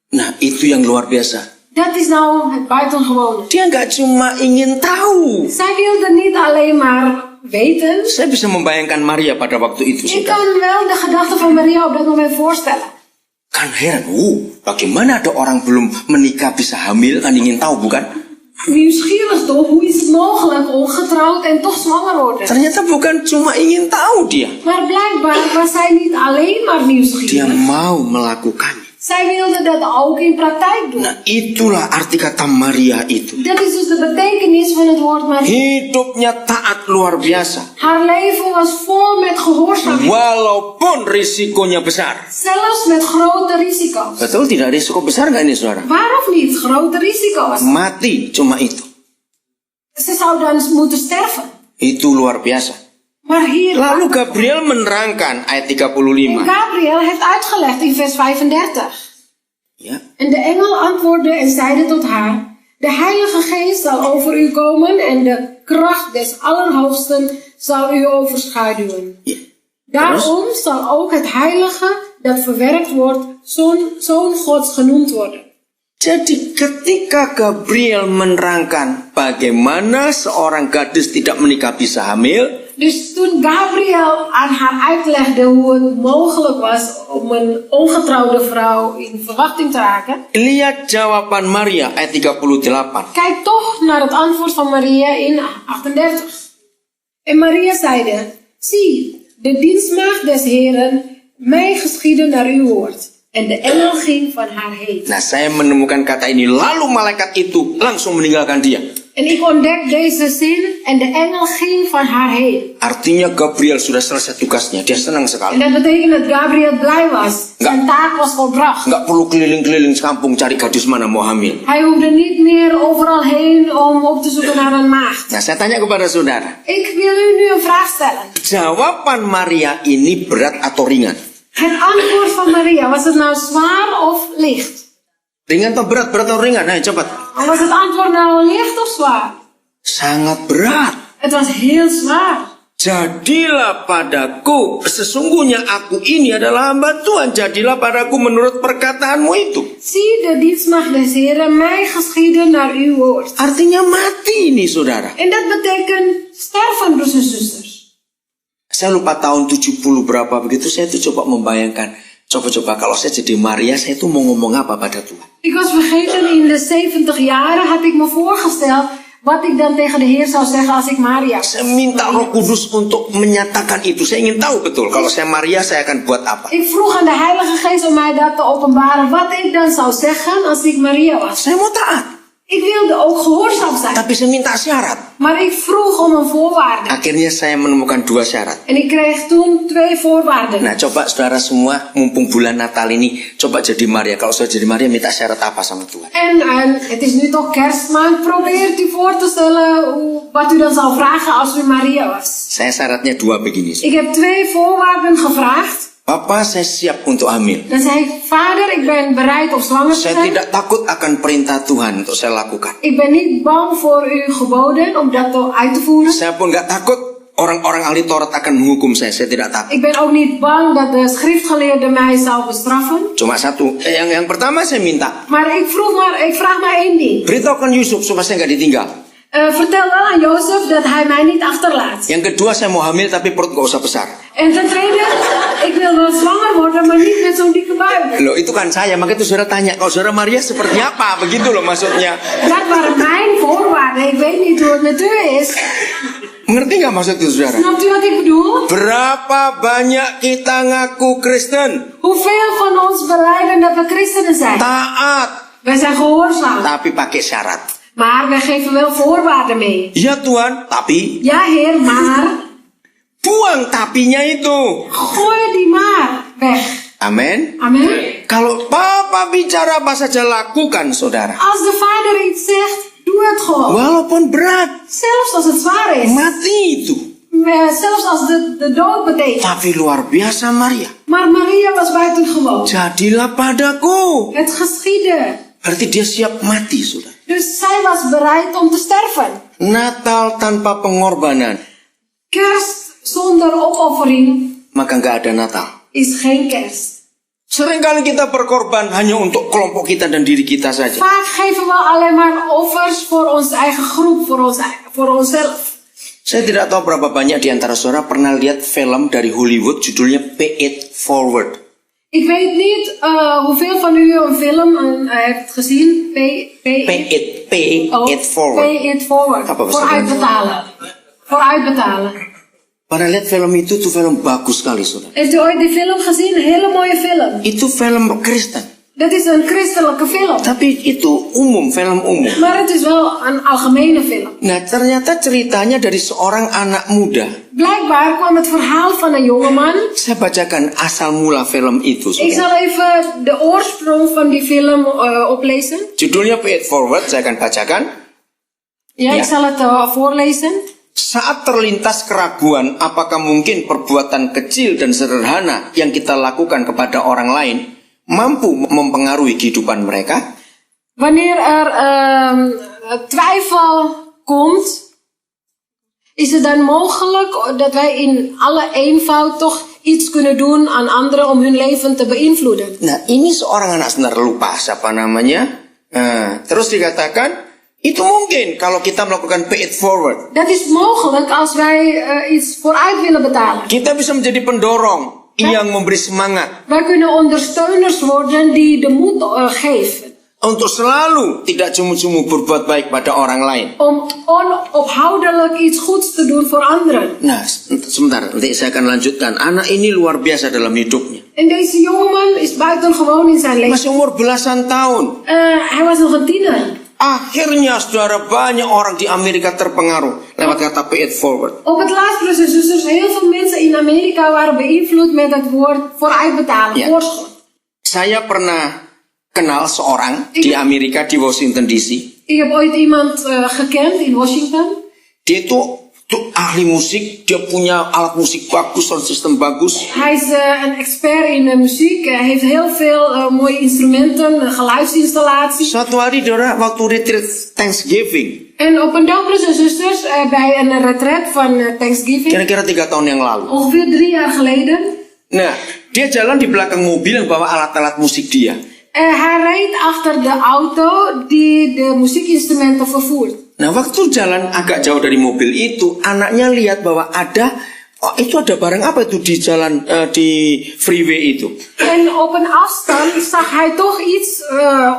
Nah, itu yang luar biasa. Dat is nou het buitengewone. Dia nggak cuma ingin tahu. Zij wilde niet alleen maar weten. Saya bisa membayangkan Maria pada waktu itu, Ik saudara. kan wel de gedachten van Maria op dat moment voorstellen. Kan heran, bagaimana ada orang belum menikah bisa hamil, kan ingin tahu, bukan? Nieuwsgierig toch? Hoe is het mogelijk ongetrouwd en toch zwanger worden? Ternyata bukan cuma ingin tahu dia. Maar blijkbaar was zij niet alleen maar Dia nieuwsgierig. mau melakukannya. Zij wilde dat ook in praktijk doen. Nah, itulah arti kata Maria itu. Dat is dus de betekenis van het woord Maria. Hidupnya taat luar biasa. Haar leven was vol met gehoorzaamheid. Walaupun risikonya besar. Zelfs met grote risico's. Betul tidak? Risiko besar nggak ini, saudara? Waarom niet? Grote risico's. Mati cuma itu. Ze zou dan moeten sterven. Itu luar biasa. Maar hier... Lalu Gabriel menerangkan ayat 35. Gabriel heeft uitgelegd in vers 35. Ya. En de engel antwoordde en zeide tot haar: de Heilige Geest zal over u komen en de kracht des Allerhoogsten zal u overschaduwen. Ya. Daarom zal ook het Heilige dat verwerkt wordt Zoon Gods genoemd worden. Jadi ketika Gabriel menerangkan bagaimana seorang gadis tidak menikah bisa hamil, Dus toen Gabriel aan haar uitlegde hoe het mogelijk was om een ongetrouwde vrouw in verwachting te raken, lihat jawaban Maria ayat 38. kijk toch naar het antwoord van Maria in 38. En Maria zeide: zie, de dienstmaagd des Heren, mij geschieden naar uw woord. En de engel ging van haar heen. Nah, saya menemukan kata ini, lalu malaikat itu langsung meninggalkan dia. En ik ontdek deze zin, en de engel ging van haar heen. Artinya Gabriel sudah selesai tugasnya, dia senang En sekali. dat betekent dat Gabriel blij was. Zijn taak was volbracht. Nggak perlu keliling-keliling kampung cari gadis mana mau hamil. Hij hoefde niet meer overal heen om op te zoeken naar een maagd. Nah, saya tanya kepada saudara, Ik wil u nu een vraag stellen. jawaban Maria ini berat atau ringan? Het antwoord van Maria, was het nou zwaar of licht? Ringan atau berat? Berat atau ringan? Nah, cepat. Was het antwoord nou licht of zwaar? Sangat berat. Het was heel zwaar. Jadilah padaku, sesungguhnya aku ini adalah hamba Tuhan. Jadilah padaku menurut perkataanmu itu. Zie, de dienstmaagd des Heren, mij geschieden naar uw woord. Artinya mati ini, saudara. En dat betekent sterven, broers en zusters. Saya lupa tahun 70 berapa begitu, saya tuh coba membayangkan. Coba-coba kalau saya jadi Maria, saya tuh mau ngomong apa pada Tuhan. Ik was vergeten, in de 70 jaren had ik me voorgesteld wat ik dan tegen de Heer zou zeggen als ik Maria was. Saya minta Roh Kudus untuk menyatakan itu. Saya ingin tahu betul, kalau saya Maria, saya akan buat apa. Ik vroeg aan de Heilige Geest om mij dat te openbaren, wat ik dan zou zeggen als ik Maria was. Saya mau taat, Ik wilde ook gehoorzaam zijn, tapi saya minta syarat. maar ik vroeg om een voorwaarde. Akhirnya saya menemukan 2 syarat. En ik kreeg toen 2 voorwaarden. Nah, coba saudara semua, mumpung bulan Natal ini, coba jadi Maria. Kalau saya jadi Maria, minta syarat apa sama Tuhan? En het is nu toch kerstmaand, probeert u voor te stellen wat u dan zou vragen als u Maria was. Saya syaratnya 2 begini. Ik heb 2 voorwaarden gevraagd. Papa, saya siap untuk hamil. Dan zei ik: vader, ik ben bereid om zwanger te Saya zijn. tidak takut akan perintah Tuhan untuk saya lakukan. Ik ben niet bang voor uw geboden om dat uit te voeren. Saya pun nggak takut orang-orang ahli Taurat akan menghukum saya. Saya tidak takut. Ik ben ook niet bang dat de schriftgeleerde mij zou bestraffen. Cuma satu. Yang pertama saya minta. Maar ik vraag maar één ding. Beritahukan Yusuf supaya saya nggak ditinggal. Vertel wel aan Jozef dat hij mij niet achterlaat. Yang kedua, saya mau hamil tapi perut nggak usah besar. En ten tweede, ik wil wel zwanger worden, maar niet met zo'n dikke buik. Loh, itu kan saya. Makanya itu saudara tanya, kalau saudara Maria seperti apa? Begitu loh maksudnya. Dat waren mijn voorwaarden. Ik weet niet hoe het met u is. Ngerti nggak maksud itu saudara? Snapt u wat ik bedoel? Berapa banyak kita ngaku Kristen? Hoeveel van ons belijden dat we christenen zijn? Taat, Wij zijn gehoorzaam. tapi pakai syarat. Maar wij geven wel voorwaarden mee. Ya Tuhan, tapi Ja, Heer, maar buang tapinya itu. Gooi die maar weg. Amin. Amen. Kalau papa bicara apa saja lakukan, saudara. Als de vader iets zegt, doe het gewoon. Walaupun berat, Zelfs als het zwaar is. mati itu. Zelfs als de dood betekent. Tapi luar biasa Maria. Maar Maria was buitengewoon. Jadilah padaku. Het geschiedde. Berarti dia siap mati, saudara. Dus zij was bereid om te sterven. Natal tanpa pengorbanan, Kerst zonder opoffering maka nggak ada Natal. is geen kerst. Seringkali kita berkorban hanya untuk kelompok kita dan diri kita saja. Vaak geven we alleen maar offers voor onze eigen groep, voor onszelf. Saya tidak tahu berapa banyak di antara saudara pernah lihat film dari Hollywood judulnya Pay It Forward. Ik weet niet hoeveel van u een film heeft gezien. Pay It Forward. Pay it forward. Apa bahasa Vooruitbetalen. Vooruitbetalen. Pernah lihat film itu tuh film bagus sekali, saudara. Heeft u ooit die film gezien? Een hele mooie film. Itu film Kristen. Dat is een christelijke film. Tapi itu umum, film umum. Maar het is wel een algemene film. Nah, ternyata ceritanya dari seorang anak muda. Blijkbaar kwam het verhaal van een jongeman. Saya bacakan asal mula film itu, Ik saudara. zal even de oorsprong van die film oplezen. Judulnya Pay It Forward, saya akan bacakan. Ja, Ja. ik zal het voorlezen. Saat terlintas keraguan apakah mungkin perbuatan kecil dan sederhana yang kita lakukan kepada orang lain mampu mempengaruhi kehidupan mereka? Wanneer er twijfel komt, is het dan mogelijk dat wij in alle eenvoud toch iets kunnen doen aan anderen om hun leven te beïnvloeden? Nah, ini seorang anak sebentar lupa siapa namanya. Terus dikatakan, itu mungkin kalau kita melakukan pay it forward. Dat is mogelijk als wij iets vooruit willen betalen. Kita bisa menjadi pendorong yang memberi semangat Wij kunnen ondersteuners worden die de moed geven. untuk selalu tidak cuma-cuma berbuat baik pada orang lain. Om onophoudelijk iets goeds te doen voor anderen. Nah, sebentar, nanti saya akan lanjutkan. Anak ini luar biasa dalam hidupnya. En deze jongeman is buitengewoon in zijn leven. Masih umur belasan tahun. Hij was nog een tiener. Akhirnya, saudara, banyak orang di Amerika terpengaruh lewat kata pay it forward. Op het laatst, broers en zusters, heel veel mensen in Amerika waren beïnvloed met het woord vooruitbetalen, Ja. voorschot. Saya pernah kenal seorang di Amerika, di Washington DC. Ik heb ooit iemand gekend in Washington. Dia itu ahli musik, dia punya alat musik bagus, sound system bagus. Hij is een expert in muziek. Hij heeft heel veel mooie instrumenten, geluidsinstallaties. Suatu hari, saudara, waktu retreat Thanksgiving, En op een dag, broers en zusters, bij een retreat van Thanksgiving, kira-kira 3 tahun yang lalu. ongeveer 3 jaar geleden, Nah, dia jalan di belakang mobil yang bawa alat-alat musik dia. hij reed achter de auto die de muziekinstrumenten vervoert. Nah, waktu jalan agak jauh dari mobil itu, anaknya lihat bahwa itu ada barang apa itu di jalan di freeway itu. En op een afstand zag hij toch iets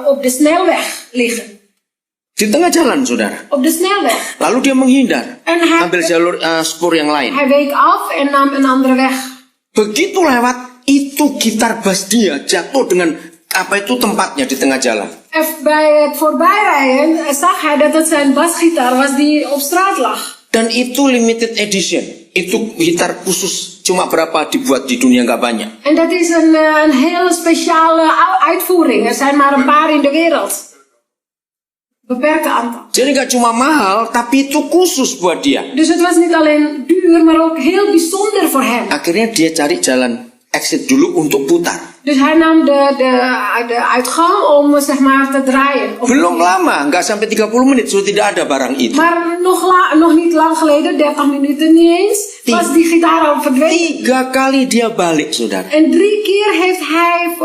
op de snelweg liggen. Di tengah jalan, saudara. Op de snelweg. Lalu dia menghindar, En hij, ambil jalur spur yang lain. hij week af en nam een andere weg. Begitu lewat, itu gitar bass dia jatuh dengan tempatnya di tengah jalan. En bij het voorbijrijden zag hij dat het zijn basgitaar was die op straat lag. Dan itu limited edition. Itu gitar khusus, cuma berapa dibuat di dunia, nggak banyak. En dat is een hele speciale uitvoering. Er zijn maar een paar in de wereld. Beperkte aantal. Jadi nggak cuma mahal, tapi itu khusus buat dia. Dus het was niet alleen duur, maar ook heel bijzonder voor hem. Akhirnya dia cari jalan exit dulu untuk putar. Dus hij nam de uitgang om zeg maar te draaien. Belum lama, nggak sampai 30 menit, sudah tidak ada barang itu. Maar nog niet lang geleden, 30 minuten niet eens, was die gitaar al verdwenen. 3 kali dia balik, saudara. En 3 keer heeft hij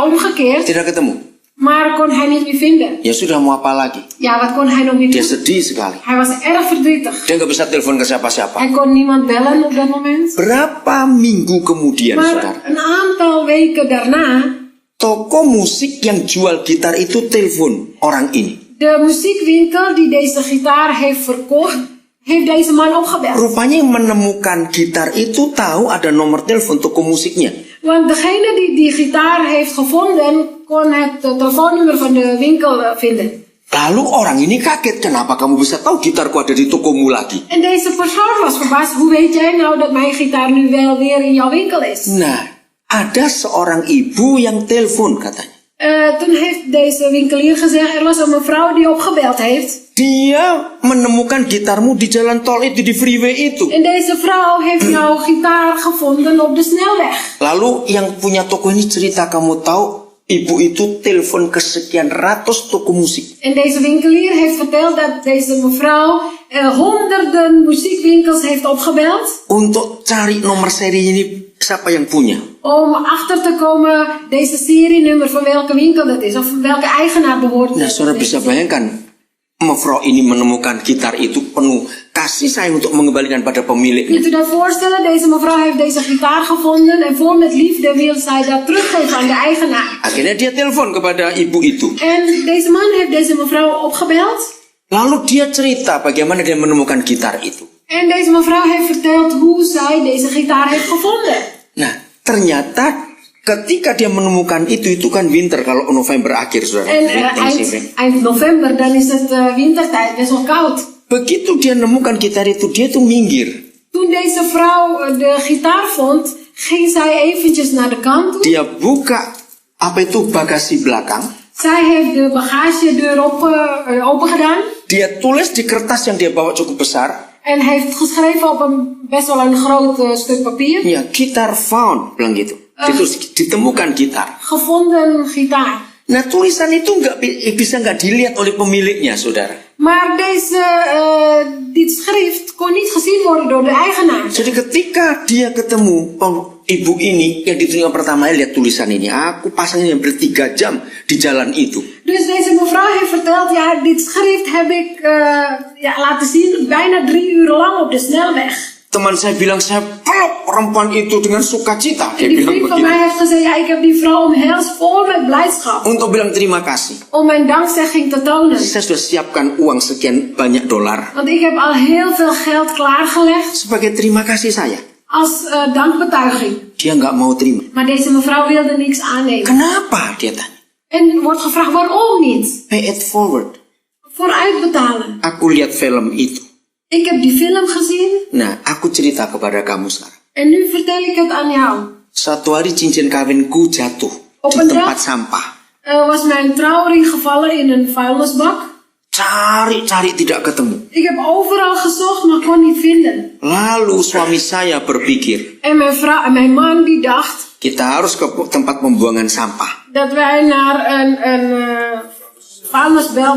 omgekeerd, Tidak ketemu. maar kon hij niet meer vinden. Ya sudah, mau apa lagi? Ja, wat kon hij nog niet Dia doen? sedih sekali. Hij was erg verdrietig. Dia nggak bisa telepon ke siapa-siapa. Hij kon niemand bellen op dat moment. Berapa minggu kemudian, saudara, Maar een aantal weken daarna, toko musik yang jual gitar itu telepon orang ini. de muziekwinkel die deze gitaar heeft verkocht, heeft deze man opgebeld. Rupanya yang menemukan gitar itu tahu ada nomor telepon toko musiknya. Want degene die die gitaar heeft gevonden, kon het telefoonnummer van de winkel vinden. Lalu orang ini kaget, kenapa kamu bisa tahu gitarku ada di tokomu lagi? En deze persoon was verbaasd. Hoe weet jij nou dat mijn gitaar nu wel weer in jouw winkel is? Nah, ada seorang ibu yang telepon katanya. Toen heeft deze winkelier gezegd, er was een mevrouw die opgebeld heeft. Dia menemukan gitarmu di jalan tol itu, di freeway itu. En deze vrouw heeft jouw gitaar gevonden op de snelweg. Lalu yang punya toko ini cerita, kamu tahu ibu itu telepon ke sekian ratus toko musik. En deze winkelier heeft verteld dat deze mevrouw honderden muziekwinkels heeft opgebeld. Untuk cari nomor seri ini siapa yang punya. Om achter te komen deze serienummer van welke winkel dat is. Of welke eigenaar behoort. Nah, saudara bisa bayangkan. Mevrouw ini menemukan gitar itu penuh kasih sayang untuk mengembalikan pada pemiliknya. Kunt u dat voorstellen? Deze mevrouw heeft deze gitaar gevonden en vol met liefde wil zij dat teruggeven aan de eigenaar. Akhirnya dia telepon kepada ibu itu. En deze man heeft deze mevrouw opgebeld. Lalu dia cerita bagaimana dia menemukan gitar itu. En deze mevrouw heeft verteld hoe zij deze gitaar heeft gevonden. Nah, ternyata ketika dia menemukan itu kan winter kalau November akhir, saudara. En eind november, dan is het wintertijd, best wel koud. Begitu dia menemukan gitar itu, dia tuh minggir. Toen deze vrouw de gitaar vond, ging zij eventjes naar de kant toe. Dia buka bagasi belakang. Zij heeft de bagagedeur open gedaan. Dia tulis di kertas yang dia bawa cukup besar. En heeft geschreven op best wel een groot stuk papier. Ya, gitar found, bilang gitu. Ditemukan gitar. Gevonden gitaar. Nah, tulisan itu bisa nggak dilihat oleh pemiliknya, saudara. Maar dit schrift kon niet gezien worden door de eigenaar. Jadi ketika dia ketemu ibu ini yang ditunjuk pertama, lihat tulisan ini. Aku pasangnya hampir 3 jam di jalan itu. Dus deze mevrouw heeft verteld, ja, dit schrift heb ik laten zien bijna 3 uur lang op de snelweg. Teman saya bilang, saya peluk perempuan itu dengan sukacita. En die vriend van mij heeft gezegd, ja, ik heb die vrouw omhelst vol met blijdschap. Untuk bilang terima kasih. Om mijn dankzegging te tonen. Saya sudah siapkan uang sekian banyak dolar. Want ik heb al heel veel geld klaargelegd. Sebagai terima kasih saya. Als dankbetuiging. Dia nggak mau terima. Maar deze mevrouw wilde niks aannemen. Kenapa? Dia tanya. En wordt gevraagd, waarom niet? Pay it forward. Vooruitbetalen. Aku lihat film itu. Ik heb die film gezien. Nah, aku cerita kepada kamu sekarang. En nu vertel ik het aan jou. Suatu hari cincin kawinku jatuh Op di een tempat dag sampah. Was mijn trouwring gevallen in een vuilnisbak. Cari tidak ketemu. Ik heb overal gezocht, maar kon niet vinden. Lalu suami saya berpikir. En mijn man die dacht. Kita harus ke tempat pembuangan sampah. Dat wij naar een vuilnisbel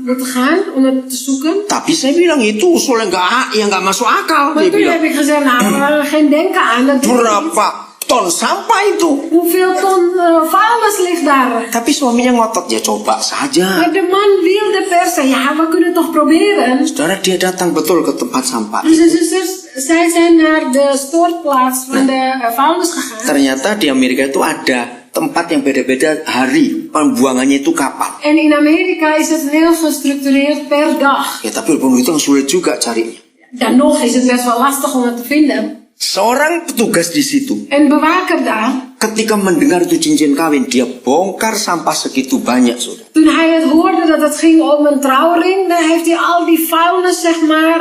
moeten gaan om het te zoeken. Tapi saya bilang itu usulnya nggak masuk akal. Maar toen heb ik gezegd, nou, geen denken aan. Dat berapa ton sampah itu? Hoeveel ton vuilnis ligt daar? Tapi suaminya ngotot, ya coba saja. Maar de man wilde per se, ja, we kunnen toch proberen. Saudara, dia datang betul ke tempat sampah. Dus de zusters, zij zijn naar de stortplaats van de vuilnis gegaan. Ternyata di Amerika itu ada tempat yang beda-beda hari pembuangannya itu kapan. En in Amerika is het heel gestructureerd per dag. Ya, tapi walaupun itu sulit juga carinya. Dan nog is het best wel lastig om het te vinden. Seorang petugas di situ, een bewaker daar, ketika mendengar itu cincin kawin, dia bongkar sampah segitu banyak, saudara. Toen hij het hoorde dat het ging om een trouwring, dan heeft hij al die vuilnis, zeg maar,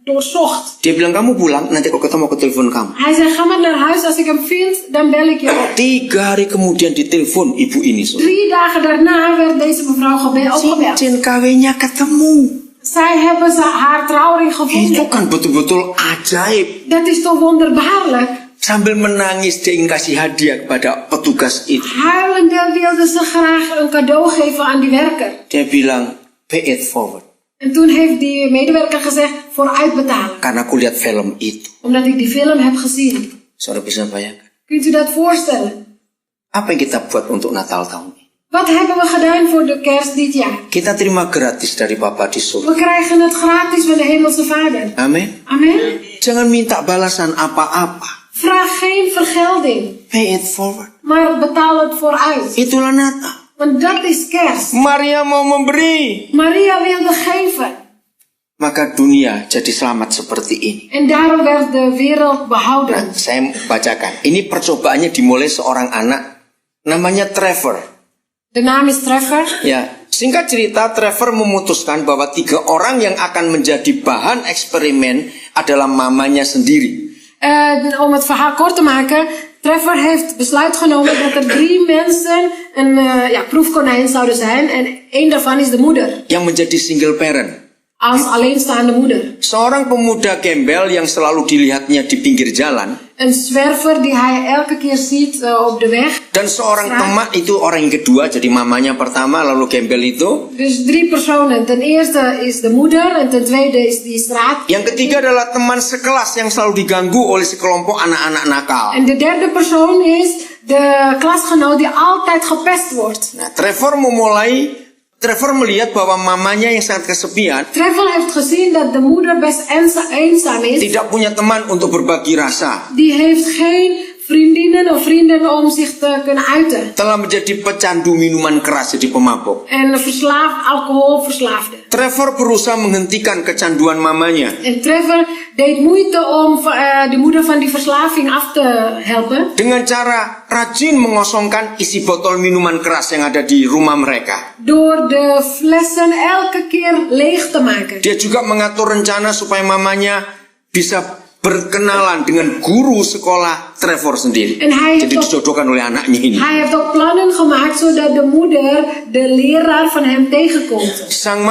doorzocht. Dia bilang, kamu pulang, nanti kalau ketemu aku telepon kamu. Hij zei, ga maar naar huis, als ik hem vind, dan bel ik je op. 3 hari kemudian ditelepon ibu ini, saudara. 3 dagen daarna werd deze mevrouw opgebeld. Cincin kawinnya ketemu. Zij hebben haar trouwring gevonden. Itu kan betul-betul ajaib. Dat is toch wonderbaarlijk. Sambil menangis dia ingin kasih hadiah kepada petugas itu. Huilende wilde ze graag een cadeau geven aan die werker. Dia bilang, pay it forward. En toen heeft die medewerker gezegd, vooruitbetalen. Karena aku lihat film itu. Omdat ik die film heb gezien. Saudara bisa bayangkan. Kunt u dat voorstellen? Apa yang kita buat untuk Natal tahun ini? Wat hebben we gedaan voor de kerst dit jaar? Kita terima gratis dari Bapa di surga. We krijgen het gratis van de Hemelse Vader. Amin. Amen. Jangan minta balasan apa-apa. Vraag geen vergelding. Pay it forward. Maar betaal het vooruit. Itulah Natal. Want dat is kerst. Maria mau memberi. Maria wilde geven. Maka dunia jadi selamat seperti ini. En daarom werd de wereld behouden. Nah, saya bacakan. Ini percobaannya dimulai seorang anak namanya Trevor. De naam is Trevor. Ya, Singkat cerita, Trevor memutuskan bahwa 3 orang yang akan menjadi bahan eksperimen adalah mamanya sendiri. Om het verhaal kort te maken, Trevor heeft besluit genomen dat er 3 mensen een proefkonijn zouden zijn. En 1 daarvan is de moeder. Yang menjadi single parent. Als alleenstaande moeder. Seorang pemuda gembel yang selalu dilihatnya di pinggir jalan. Een zwerver die hij elke keer ziet op de weg. Dan seorang teman itu orang yang kedua, jadi mamanya pertama, lalu gembel itu. Dus 3 personen. Ten eerste is de moeder en ten tweede is die straat. Yang ketiga adalah teman sekelas yang selalu diganggu oleh sekelompok anak-anak nakal. En de derde persoon is de klasgenoot die altijd gepest wordt. Nah, Trevor melihat bahwa mamanya yang sangat kesepian, Trevor heeft gezien dat de moeder best eenzaam is. tidak punya teman untuk berbagi rasa. Die heeft geen vriendinnen of vrienden om zich te kunnen uiten. Telah menjadi pecandu minuman keras, jadi pemabuk. En alcoholverslaafde. Trevor berusaha menghentikan kecanduan mamanya. En Trevor deed moeite om de moeder van die verslaving af te helpen. Dengan cara rajin mengosongkan isi botol minuman keras yang ada di rumah mereka. Door de flessen elke keer leeg te maken. Dia juga mengatur rencana supaya mamanya bisa berkenalan dengan guru sekolah Trevor sendiri. Jadi dijodohkan oleh anaknya ini. Hij heeft ook plannen gemaakt zodat de moeder de leraar van hem tegenkomt. Sang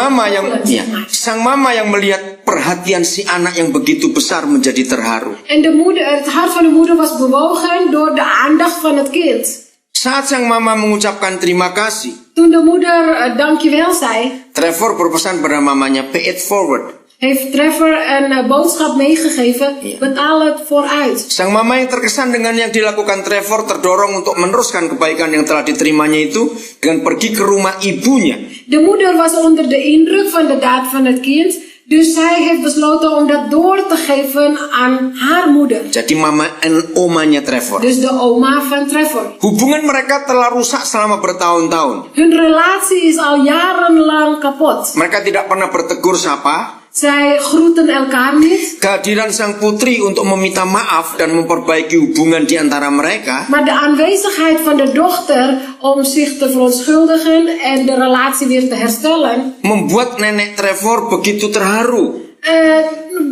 mama yang melihat perhatian si anak yang begitu besar menjadi terharu. En het hart van de moeder was bewogen door de aandacht van het kind. Saat sang mama mengucapkan terima kasih, toen de moeder dankjewel zei, Trevor berpesan pada mamanya, pay it forward. Heeft Trevor een boodschap meegegeven, betaal het vooruit. Sang mama yang terkesan dengan yang dilakukan Trevor terdorong untuk meneruskan kebaikan yang telah diterimanya itu dengan pergi ke rumah ibunya. De moeder was onder de indruk van de daad van het kind, dus zij heeft besloten om dat door te geven aan haar moeder. Jadi mama en omanya Trevor. Dus de oma van Trevor. Hubungan mereka telah rusak selama bertahun-tahun. Hun relatie is al jarenlang kapot. Mereka tidak pernah bertegur sapa. Zij groeten elkaar niet. Kehadiran sang putri untuk meminta maaf dan memperbaiki hubungan di antara mereka. Maar de aanwezigheid van de dochter om zich te verontschuldigen en de relatie weer te herstellen, membuat nenek Trevor begitu terharu.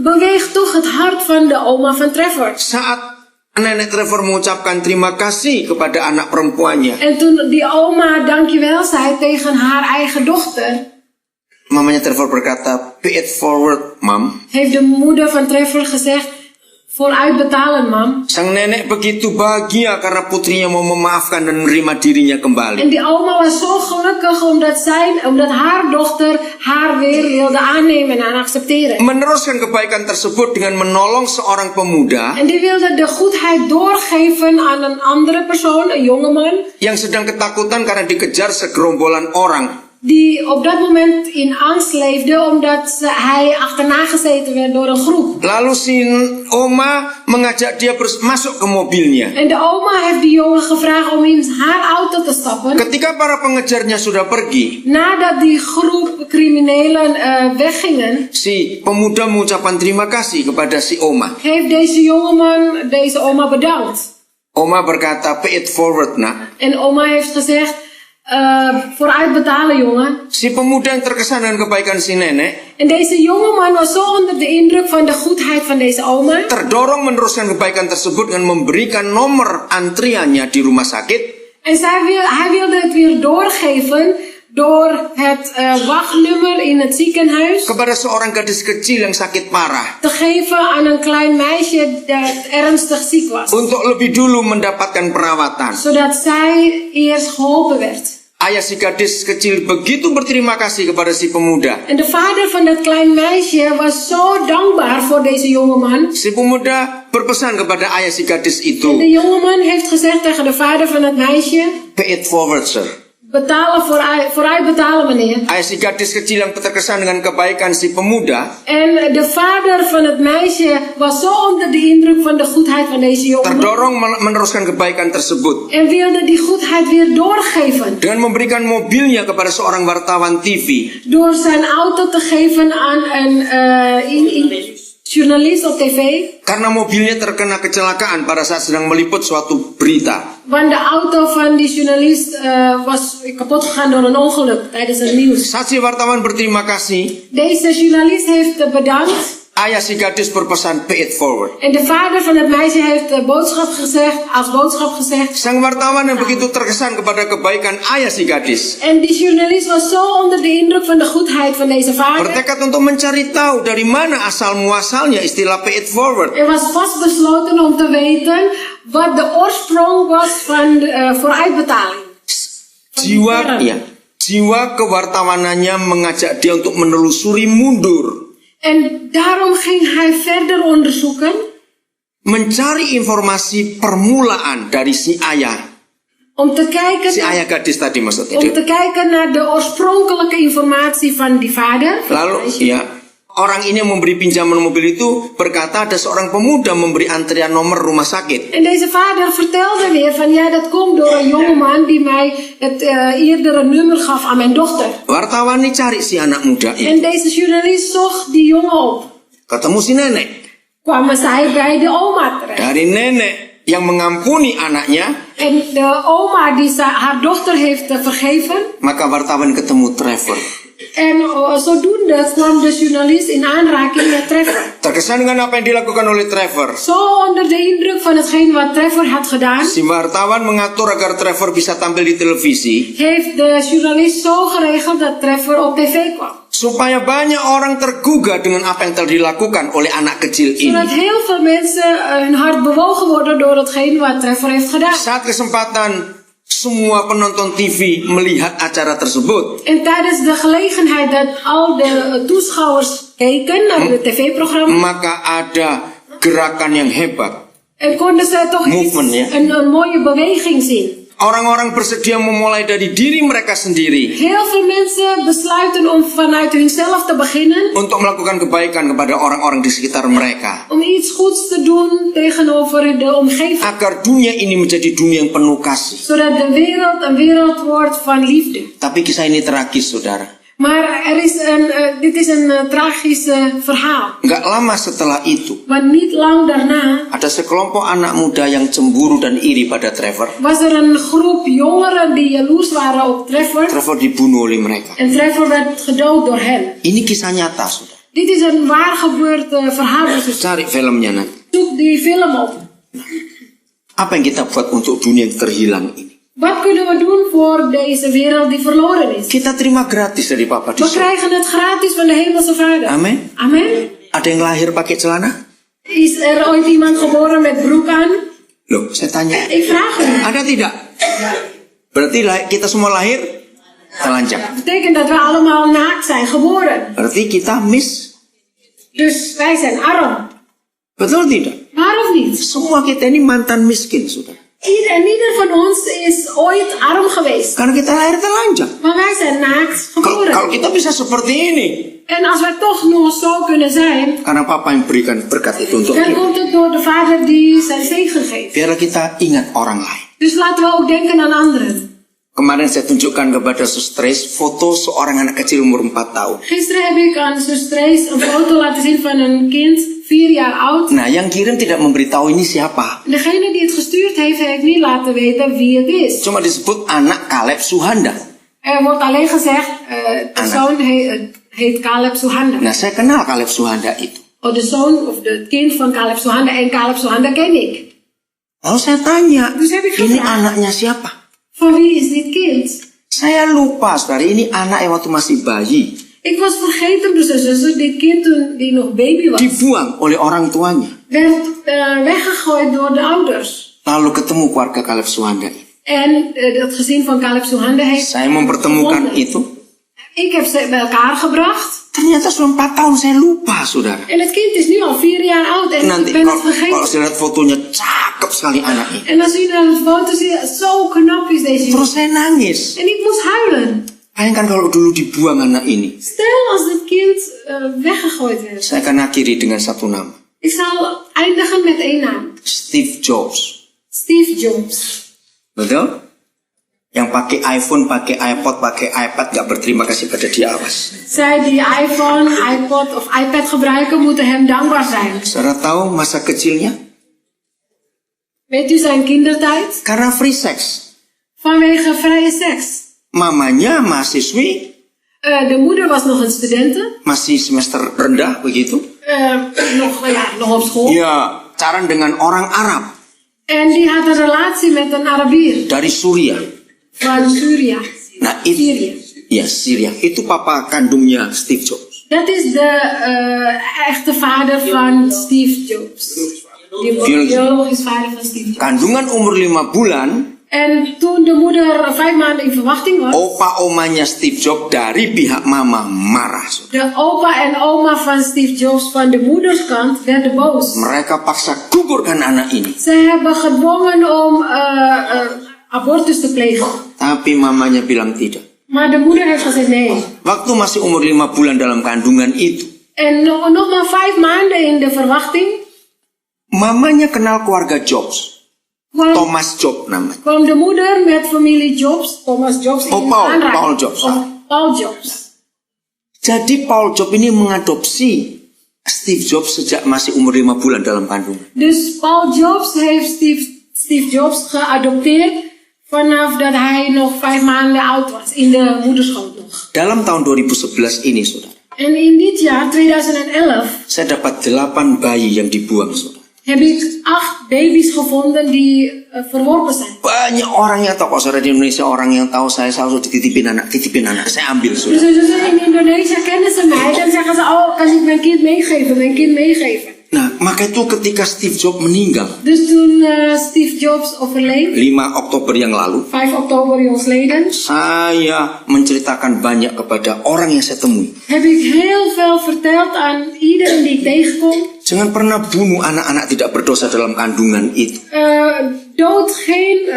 Beweegt toch het hart van de oma van Trevor. Saat nenek Trevor mengucapkan terima kasih kepada anak perempuannya. En toen die oma dankjewel zei tegen haar eigen dochter, mamanya Trevor berkata, pay it forward, mam. Heeft de moeder van Trevor gezegd, vooruit betalen, mam. Sang nenek begitu bahagia karena putrinya mau memaafkan dan menerima dirinya kembali. En die oma was zo gelukkig omdat haar dochter haar weer wilde aannemen en accepteren. Meneruskan kebaikan tersebut dengan menolong seorang pemuda. En die wilde de goedheid doorgeven aan een andere persoon, een jongeman. Yang sedang ketakutan karena dikejar segerombolan orang. Die op dat moment in angst leefde omdat hij achterna gezeten werd door een groep. Lalu si oma mengajak dia masuk ke mobilnya. En de oma heeft die jongen gevraagd om in haar auto te stappen. Ketika para pengejarnya sudah pergi, nadat die groep criminelen weggingen, si pemuda mengucapkan terima kasih kepada si oma. Heeft deze jongeman deze oma bedankt. Oma berkata, pay it forward, nak. En oma heeft gezegd, vooruit betalen, jongen. Si pemuda yang terkesan dengan kebaikan si nenek. En deze jongeman was zo onder de indruk van de goedheid van deze oma. Terdorong meneruskan kebaikan tersebut dengan memberikan nomor antriannya di rumah sakit. En hij wilde het weer doorgeven door het wachtnummer in het ziekenhuis kepada seorang gadis kecil yang sakit parah. Te geven aan een klein meisje dat ernstig ziek was. Untuk lebih dulu mendapatkan perawatan. Zodat zij eerst geholpen werd. Ayah si gadis kecil begitu berterima kasih kepada si pemuda. En de vader van dat klein meisje was zo dankbaar voor deze jongeman. Si pemuda berpesan kepada ayah si gadis itu. En de jongeman heeft gezegd tegen de vader van het meisje, pay it forward, sir. Betalen vooruit betalen, meneer. Ayah si gadis kecil yang terkesan dengan kebaikan si pemuda. En de vader van het meisje was zo onder de indruk van de goedheid van deze jongen. Terdorong meneruskan kebaikan tersebut. En wilde die goedheid weer doorgeven. Dengan memberikan mobilnya kepada seorang wartawan TV. Door zijn auto te geven aan een journalist op tv. Karena mobilnya terkena kecelakaan pada saat sedang meliput suatu berita. Want de auto van die journalist was kapot gegaan door een ongeluk tijdens het nieuws. Saksi wartawan berterima kasih. Deze journalist heeft bedankt. Ayah si gadis berpesan, pay it forward. En de vader van het meisje heeft als boodschap gezegd. Sang wartawan yang begitu terkesan kepada kebaikan ayah si gadis. En die journalist was zo onder de indruk van de goedheid van deze vader. Bertekad untuk mencari tahu dari mana asal muasalnya istilah pay it forward. Hij was vastbesloten om te weten wat de oorsprong was van de vooruitbetaling. Jiwa kewartawanannya mengajak dia untuk menelusuri mundur. En daarom ging hij verder onderzoeken. Mencari informasi permulaan dari si ayah. Om te kijken Si ayah gadis tadi maksudnya. om te kijken naar de oorspronkelijke informatie van die vader. Lalu ya, orang ini yang memberi pinjaman mobil itu berkata ada seorang pemuda memberi antrian nomor rumah sakit. En deze vader vertelde weer van ja, dat komt door een jongeman die mij het eerdere nummer gaf aan mijn dochter. Wartawan ini cari si anak muda En ini. deze journalist zocht die jongen op. Ketemu si nenek. Kwamen zij bij de oma terecht. Dari nenek yang mengampuni anaknya, En de oma die haar dochter heeft vergeven. maka wartawan ketemu Trevor. En zodoende kwam de journalist in aanraking met Trevor. Terkesan dengan apa yang dilakukan oleh Trevor. Zo onder de indruk van hetgeen wat Trevor had gedaan, Si wartawan mengatur agar Trevor bisa tampil di televisi. heeft de journalist zo geregeld dat Trevor op tv kwam. Supaya banyak orang tergugah dengan apa yang telah dilakukan oleh anak kecil Zodat ini. heel veel mensen hun hart bewogen worden door hetgeen wat Trevor heeft gedaan. Saat kesempatan semua penonton TV melihat acara tersebut, En tijdens de gelegenheid dat al de toeschouwers keken naar het tv-programma, maka ada gerakan yang hebat. en konden ze toch Movement, ja. een mooie beweging zien. Orang-orang bersedia memulai dari diri mereka sendiri Heel veel mensen besluiten om vanuit hunzelf te beginnen. untuk melakukan kebaikan kepada orang-orang di sekitar mereka. Om iets goeds te doen tegenover de omgeving. Agar dunia ini menjadi dunia yang penuh kasih. Zodat de wereld een wereld wordt van liefde. Tapi kisah ini tragis, saudara. Maar dit is een tragisch verhaal. Nggak lama setelah itu, Want niet lang daarna ada sekelompok anak muda yang cemburu dan iri pada Trevor. was er een groep jongeren die jaloers waren op Trevor. Trevor dibunuh oleh mereka. En Trevor werd gedood door hen. Ini kisah nyata, saudara. Dit is een waar gebeurd verhaal. Dus Cari filmnya nanti. zoek die film op. Apa yang kita buat untuk dunia yang terhilang ini? Wat kunnen we doen voor deze wereld die verloren is? Kita terima gratis dari Papa di We surga. krijgen het gratis van de Hemelse Vader. Amin. Amen. Ada yang lahir pakai celana? Is er ooit iemand geboren met broek aan? Loh, saya tanya. Ik vraag u. Ada tidak? Berarti kita semua lahir telanjang. Dat betekent dat we allemaal naakt zijn geboren. Berarti kita Dus wij zijn arm. Betul tidak? Maar of niet? Semua kita ini mantan miskin, saudara. Ieder van ons is ooit arm geweest. Karena kita lahir telanjang. Maar wij zijn naakt Kalau geboren. kita bisa seperti ini, En als wij toch nog zo kunnen zijn, karena Papa yang berikan berkat itu untuk dan kita. komt het door de Vader die zijn zegen geeft. Biarlah kita ingat orang lain. Dus laten we ook denken aan anderen. Kemarin saya tunjukkan kepada Sus Trace foto seorang anak kecil umur 4 tahun. Gisteren heb ik aan zus Trace een foto laten zien van een kind, 4 jaar oud. Nah, yang kirim tidak memberitahu ini siapa. Degene die het gestuurd heeft niet laten weten wie het is. Cuma disebut anak Caleb Suhanda. Er wordt alleen gezegd, de zoon heet Caleb Suhanda. Nah, saya kenal Caleb Suhanda itu. De zoon of het kind van Caleb Suhanda en Caleb Suhanda ken ik. Lalu saya tanya, Dus heb ik ini gevraagd, anaknya siapa? van wie is dit kind? Saya lupa, saudara, ini anak yang waktu masih bayi. Ik was vergeten, broers en zussen, dit kind toen die nog baby was, Dibuang oleh orang tuanya. werd weggegooid door de ouders. Lalu ketemu keluarga Caleb Suhanda. En het gezin van Caleb Suhanda heeft Saya mempertemukan gevonden. itu. Ik heb ze bij elkaar gebracht. Ternyata sudah 4 tahun, saya lupa, saudara. En het kind is nu al 4 jaar oud en Nanti ik ben het kalau vergeten. saya lihat fotonya, cakep sekali anaknya. En als u naar de foto ziet, zo knap is deze jongen. Terus saya nangis. En ik moest huilen. Bayangkan kalau dulu dibuang anak ini. Stel als dit kind weggegooid werd. Saya akan akhiri dengan satu nama. Ik zal eindigen met 1 naam. Steve Jobs. Steve Jobs. Betul? Yang pakai iPhone, pakai iPod, pakai iPad gak berterima kasih pada dia, awas. Zij die iPhone, iPod of iPad gebruiken, moeten hem dankbaar zijn. Saudara tahu masa kecilnya? Weet u zijn kindertijd? Karena free sex. Vanwege vrije seks. Mamanya mahasiswi, De moeder was nog een studente. masih semester rendah begitu. Nog op school. Ya, pacaran dengan orang Arab En die had een relatie met een Arabier dari Suriah. van Syrië. Nah, itu Syrië. ya Syria. Itu papa kandungnya Steve Jobs. Dat is de echte vader van Steve Jobs. De biologisch vader van Steve Jobs. Kandungan umur 5 bulan, En toen de moeder 5 maanden in verwachting was, opa-omanya Steve Jobs dari pihak mama marah. de opa en oma van Steve Jobs van de moederskant werden boos. Mereka paksa gugurkan anak ini. Ze hebben gedwongen om abortus te plegen. Tapi mamanya bilang tidak. Maar de moeder heeft gezegd nee. Waktu masih umur 5 bulan dalam kandungan itu, En nog maar 5 maanden in de verwachting mamanya kenal keluarga Jobs. kwam, Thomas Jobs namanya. kwam de moeder met familie Jobs, Thomas Jobs, in aanraking. Paul Jobs. Of Paul Jobs. Jadi Paul Jobs ini mengadopsi Steve Jobs sejak masih umur 5 bulan dalam kandungan. Dus Paul Jobs heeft Steve Jobs geadopteerd vanaf dat hij nog 5 maanden oud was, in de moederschoot nog. Dalam tahun 2011 ini, saudara, En in dit jaar, 2011, saya dapat 8 bayi yang dibuang, saudara. heb ik 8 baby's gevonden die verworpen zijn. Banyak orang yang tahu, kok saudara, di Indonesia orang yang tahu saya selalu titipin anak, saya ambil, Dus saudara. in Indonesië kennen ze mij en zeggen ze, oh, kan ik mijn kind meegeven. Nah, maka itu ketika Steve Jobs meninggal, Dus toen Steve Jobs overleed, 5 Oktober yang lalu, 5 oktober jongsleden, saya menceritakan banyak kepada orang yang saya temui. heb ik heel veel verteld aan iedereen die ik tegenkom. Jangan pernah bunuh anak-anak tidak berdosa dalam kandungan itu. Dood geen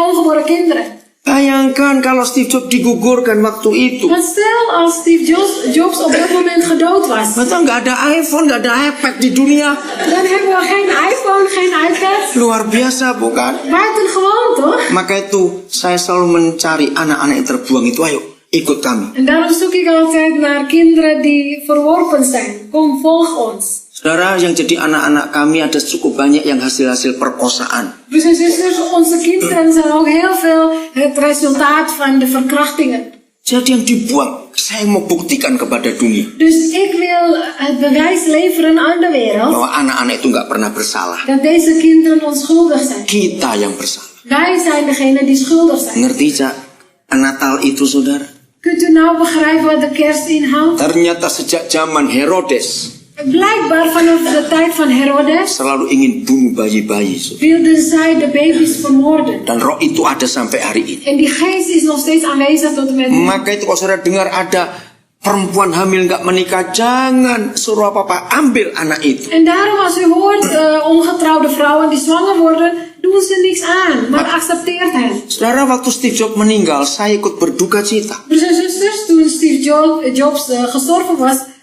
ongeboren kinderen. Bayangkan kalau Steve Jobs digugurkan waktu itu. Want stel als Steve Jobs op dat moment gedood was, Betul, nggak ada iPhone, nggak ada iPad di dunia. dan hebben we geen iPhone, geen iPad. Luar biasa, bukan? Buitengewoon toch? Maka itu saya selalu mencari anak-anak yang terbuang itu. Ayo, ikut kami. En daarom zoek ik altijd naar kinderen die verworpen zijn. Kom, volg ons. Saudara, yang jadi anak-anak kami ada cukup banyak yang hasil-hasil perkosaan. Broers en zusters, onze kinderen zijn ook heel veel het resultaat van de verkrachtingen. Jadi yang dibuang, saya mau buktikan kepada dunia Dus ik wil het bewijs leveren aan de wereld bahwa anak-anak itu nggak pernah bersalah. dat deze kinderen onschuldig zijn. Kita yang bersalah. Wij zijn degene die schuldig zijn. Ngerti, Cak? Natal itu, saudara. Kunt u nou begrijpen wat de kerst inhoudt? Ternyata sejak zaman Herodes Blijkbaar vanaf de tijd van Herodes selalu ingin bunuh bayi-bayi, saudara. wilden zij de baby's vermoorden. Dan roh itu ada sampai hari ini. En die geest is nog steeds aanwezig tot en met nu. Maka itu kalau saudara dengar ada perempuan hamil nggak menikah, jangan suruh apa-apa, ambil anak itu. En daarom als u hoort ongetrouwde vrouwen die zwanger worden, doen ze niks aan, maar accepteert hen. Saudara, waktu Steve Jobs meninggal, saya ikut berduka cita. Broers en zusters, toen Steve Jobs gestorven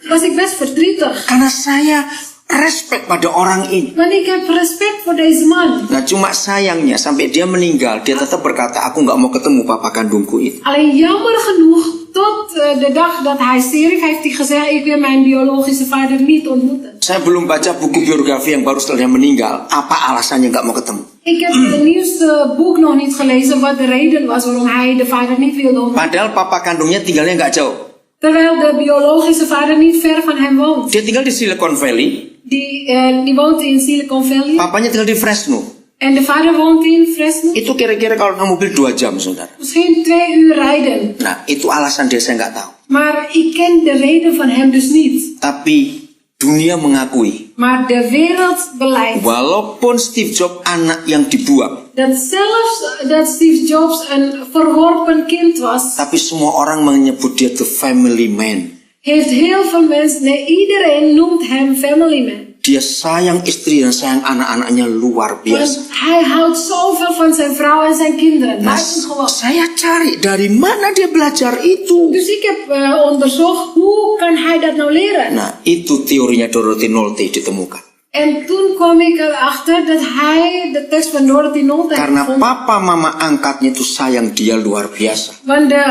was ik best verdrietig. Karena saya respect pada orang ini. Want ik heb respect voor deze man. Nah, cuma sayangnya sampai dia meninggal, dia tetap berkata, aku nggak mau ketemu papa kandungku itu. Alleen jammer genoeg, tot de dag dat hij stierf, heeft hij gezegd, ik wil mijn biologische vader niet ontmoeten. Saya belum baca buku biografi yang baru setelah dia meninggal. Apa alasannya nggak mau ketemu? Ik heb het nieuwste boek nog niet gelezen wat de reden was waarom hij de vader niet wilde ontmoeten. Padahal papa kandungnya tinggalnya nggak jauh. Terwijl de biologische vader niet ver van hem woont. Dia tinggal di Silicon Valley. Die woont in Silicon Valley. Papanya tinggal di Fresno. En de vader woont in Fresno. Itu kira-kira kalau naik mobil 2 jam, saudara. Misschien 2 uur rijden. Nah, itu alasan dia, saya nggak tahu. Maar ik ken de reden van hem dus niet. Tapi dunia mengakui, Maar de wereld beleidt walaupun Steve Jobs anak yang dibuang, dat zelfs dat Steve Jobs een verworpen kind was, tapi semua orang menyebut dia the family man. heeft heel veel mensen, nee, iedereen noemt hem family man. Dia sayang istri dan sayang anak-anaknya luar biasa. Want hij houdt zoveel van zijn vrouw en zijn kinderen. Nah, Buitengewoon. saya cari dari mana dia belajar itu. Dus ik heb onderzocht, hoe kan hij dat nou leren? Nah, itu teorinya Dorothy Nolte ditemukan. En toen kwam ik erachter dat hij de tekst van Dorothy Nolte had Karena gevonden. papa mama angkatnya itu sayang dia luar biasa. Want de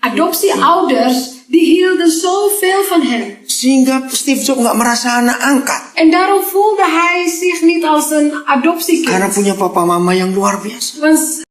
adoptieouders, die hielden zoveel van hem. Sehingga Steve Jobs nggak merasa anak angkat. En daarom voelde hij zich niet als een adoptiekind. Karena punya papa mama yang luar biasa. Want